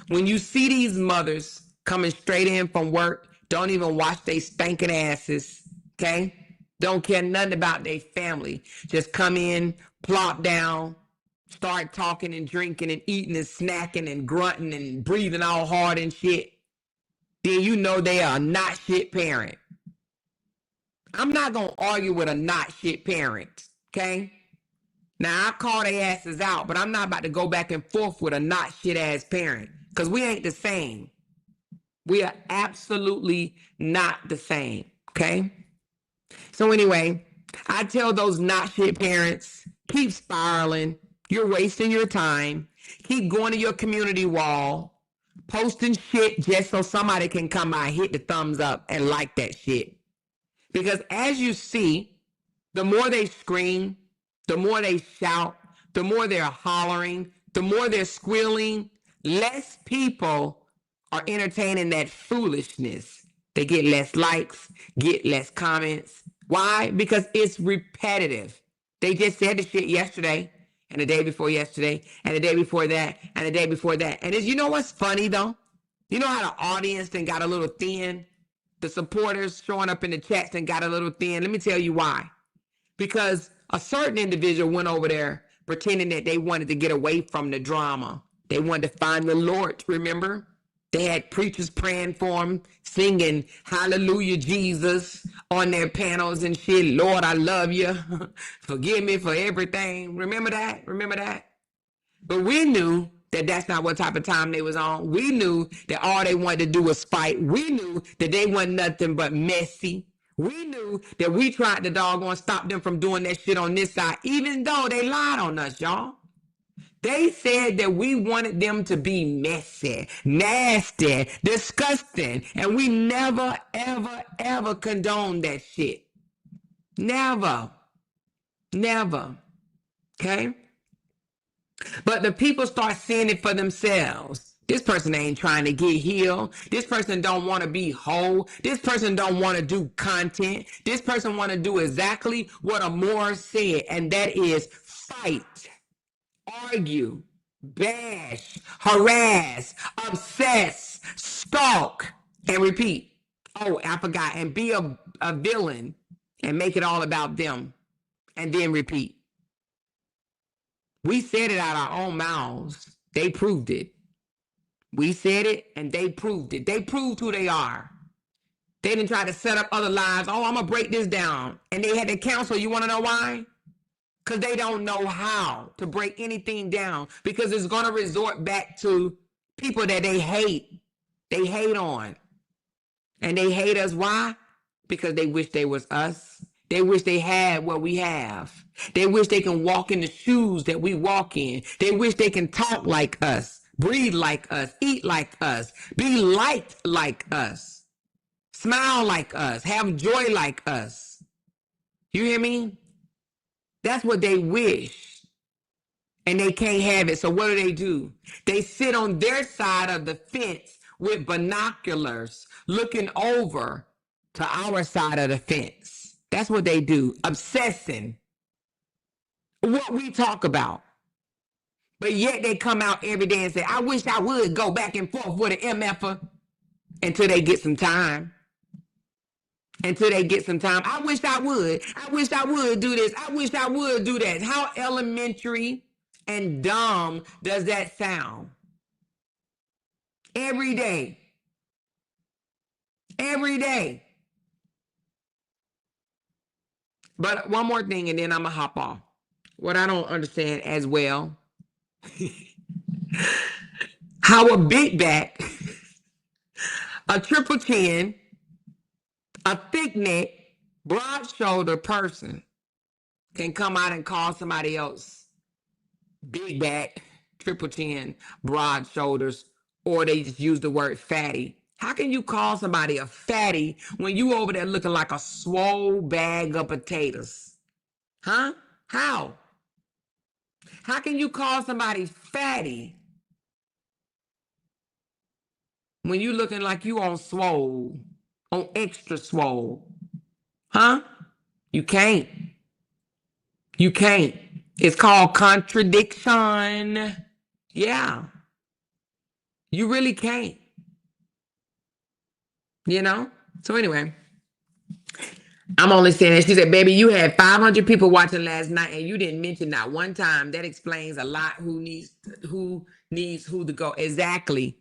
When you see these mothers coming straight in from work, don't even wash their stinking asses, okay? Don't care nothing about their family. Just come in, plop down, start talking and drinking and eating and snacking and grunting and breathing all hard and shit. Then you know they are not shit parent. I'm not going to argue with a not shit parent, okay? Now, I call their asses out, but I'm not about to go back and forth with a not shit ass parent because we ain't the same. We are absolutely not the same, okay? So anyway, I tell those not shit parents, keep spiraling. You're wasting your time. Keep going to your community wall, posting shit just so somebody can come by, hit the thumbs up and like that shit. Because as you see, the more they scream, the more they shout, the more they're hollering, the more they're squealing, less people are entertaining that foolishness. They get less likes, get less comments. Why? Because it's repetitive. They just said the shit yesterday and the day before yesterday and the day before that and the day before that. And you know what's funny though? You know how the audience then got a little thin? The supporters showing up in the chats and got a little thin. Let me tell you why. Because a certain individual went over there pretending that they wanted to get away from the drama. They wanted to find the Lord, remember? They had preachers praying for them, singing Hallelujah Jesus on their panels and shit. Lord, I love you. Forgive me for everything. Remember that? Remember that? But we knew that that's not what type of time they was on. We knew that all they wanted to do was fight. We knew that they wasn't nothing but messy. We knew that we tried to doggone stop them from doing that shit on this side, even though they lied on us, y'all. They said that we wanted them to be messy, nasty, disgusting, and we never, ever, ever condoned that shit. Never. Never. Okay? But the people start seeing it for themselves. This person ain't trying to get healed. This person don't want to be whole. This person don't want to do content. This person want to do exactly what Amore said, and that is fight, argue, bash, harass, obsess, stalk, and repeat. Oh, I forgot. And be a villain and make it all about them, and then repeat. We said it out our own mouths. They proved it. We said it and they proved it. They proved who they are. They didn't try to set up other lives. Oh, I'm going to break this down. And they had to counsel. You want to know why? Because they don't know how to break anything down. Because it's going to resort back to people that they hate. They hate on. And they hate us. Why? Because they wish they was us. They wish they had what we have. They wish they can walk in the shoes that we walk in. They wish they can talk like us, breathe like us, eat like us, be liked like us, smile like us, have joy like us. You hear me? That's what they wish. And they can't have it. So what do? They sit on their side of the fence with binoculars looking over to our side of the fence. That's what they do, obsessing what we talk about. But yet they come out every day and say, I wish I would go back and forth with an MFer until they get some time. Until they get some time. I wish I would. I wish I would do this. I wish I would do that. How elementary and dumb does that sound? Every day. Every day. But one more thing, and then I'm going to hop off. What I don't understand as well, how a big back, a triple chin, a thick neck, broad shoulder person can come out and call somebody else big back, triple chin, broad shoulders, or they just use the word fatty. How can you call somebody a fatty when you over there looking like a swole bag of potatoes? Huh? How? How can you call somebody fatty when you looking like you on swole, on extra swole? Huh? You can't. You can't. It's called contradiction. Yeah. You really can't. You know? So anyway, I'm only saying that. She said, baby, you had 500 people watching last night and you didn't mention not one time. That explains a lot who needs who to go. Exactly.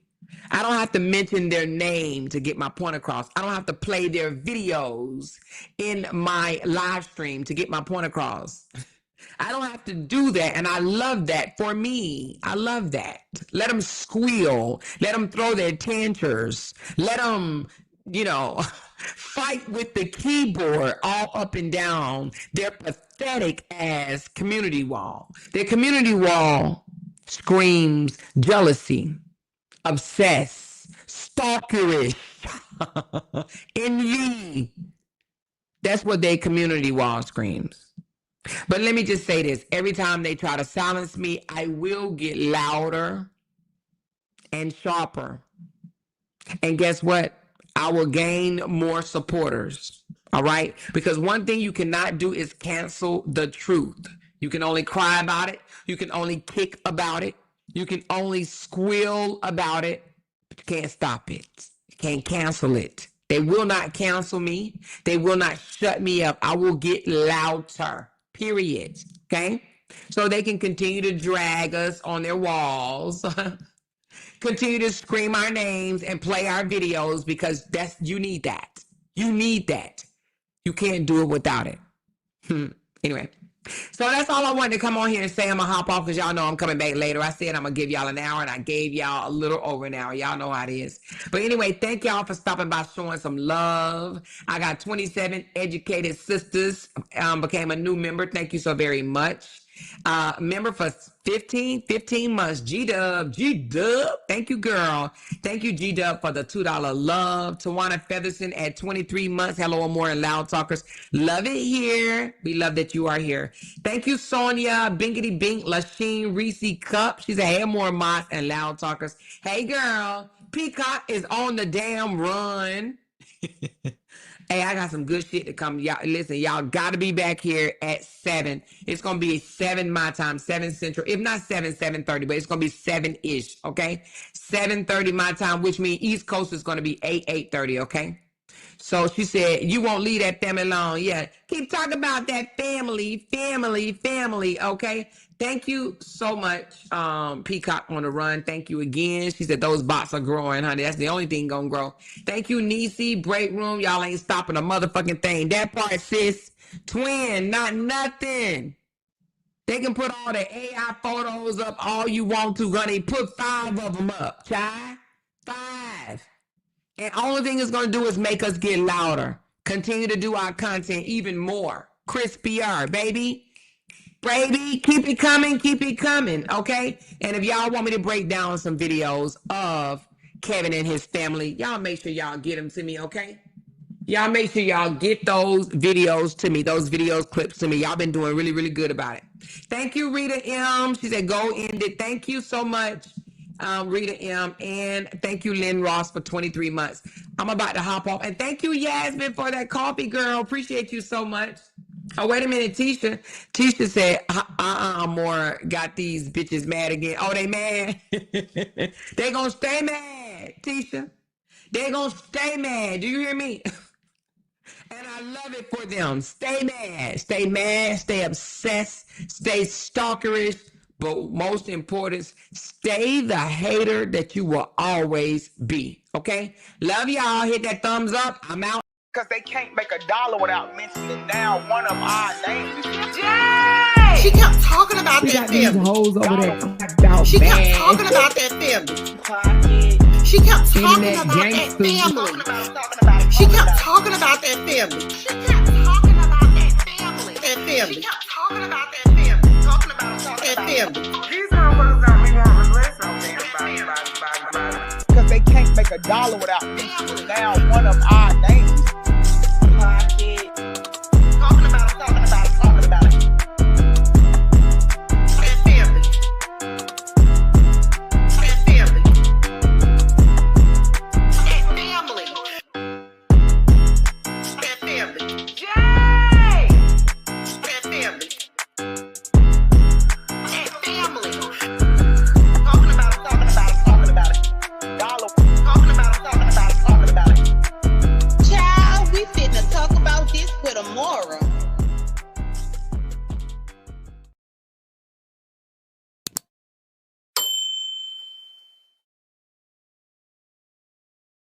I don't have to mention their name to get my point across. I don't have to play their videos in my live stream to get my point across. I don't have to do that. And I love that for me. I love that. Let them squeal. Let them throw their tantrums. Let them, fight with the keyboard all up and down their pathetic ass community wall. Their community wall screams jealousy, obsessed, stalkerish, envy. That's what their community wall screams. But let me just say this. Every time they try to silence me, I will get louder and sharper. And guess what? I will gain more supporters. All right? Because one thing you cannot do is cancel the truth. You can only cry about it. You can only kick about it. You can only squeal about it. But you can't stop it. You can't cancel it. They will not cancel me. They will not shut me up. I will get louder. Period. Okay? So they can continue to drag us on their walls. Continue to scream our names and play our videos because you need that. You need that. You can't do it without it. Anyway, so that's all I wanted to come on here and say. I'm going to hop off because y'all know I'm coming back later. I said I'm going to give y'all an hour and I gave y'all a little over an hour. Y'all know how it is. But anyway, thank y'all for stopping by, showing some love. I got 27 educated sisters, became a new member. Thank you so very much. Member for 15 months. G-Dub. Thank you, girl. Thank you, G-Dub, for the $2 love. Tawana Featherson at 23 months. Hello, more and Loud Talkers. Love it here. We love that you are here. Thank you, Sonia, Binkity Bink, Lasheen, Reese Cup. She's a Hey More Moss and Loud Talkers. Hey, girl. Peacock is on the damn run. Hey, I got some good shit to come. Y'all, listen, y'all got to be back here at 7. It's going to be 7 my time, 7 Central. If not 7:30, but it's going to be 7-ish, okay? 7:30 my time, which means East Coast is going to be 8:30, okay? So she said, you won't leave that family alone. Yeah, keep talking about that family, okay? Thank you so much, Peacock on the Run. Thank you again. She said, those bots are growing, honey. That's the only thing gonna grow. Thank you, Niecy, Break Room. Y'all ain't stopping a motherfucking thing. That part, sis. Twin, not nothing. They can put all the AI photos up all you want to, honey. Put 5 of them up, child. 5. And only thing it's going to do is make us get louder. Continue to do our content even more. Crispier, baby. Baby, keep it coming, okay? And if y'all want me to break down some videos of Kevin and his family, y'all make sure y'all get them to me, okay? Y'all make sure y'all get those videos to me, those videos clips to me. Y'all been doing really, really good about it. Thank you, Rita M. She said, go end it. Thank you so much. Rita M. And thank you, Lynn Ross, for 23 months. I'm about to hop off. And thank you, Yasmin, for that coffee, girl. Appreciate you so much. Oh, wait a minute, Tisha. Tisha said, more got these bitches mad again. Oh, they mad? They gonna stay mad, Tisha. They gonna stay mad. Do you hear me? And I love it for them. Stay mad, stay obsessed, stay stalkerish. But most important, stay the hater that you will always be. Okay? Love y'all. Hit that thumbs up. I'm out. Because they can't make $1 without mentioning down one of our names. Yay! She kept talking about that family. Hoes over there. She kept talking about that family. She kept talking about that family. She kept talking about that family. She kept talking about that family. That family. She kept talking about that family. Talking about that family. These motherfuckers don't be wanting to listen about. Because they can't make $1 without mentioning down one of our names.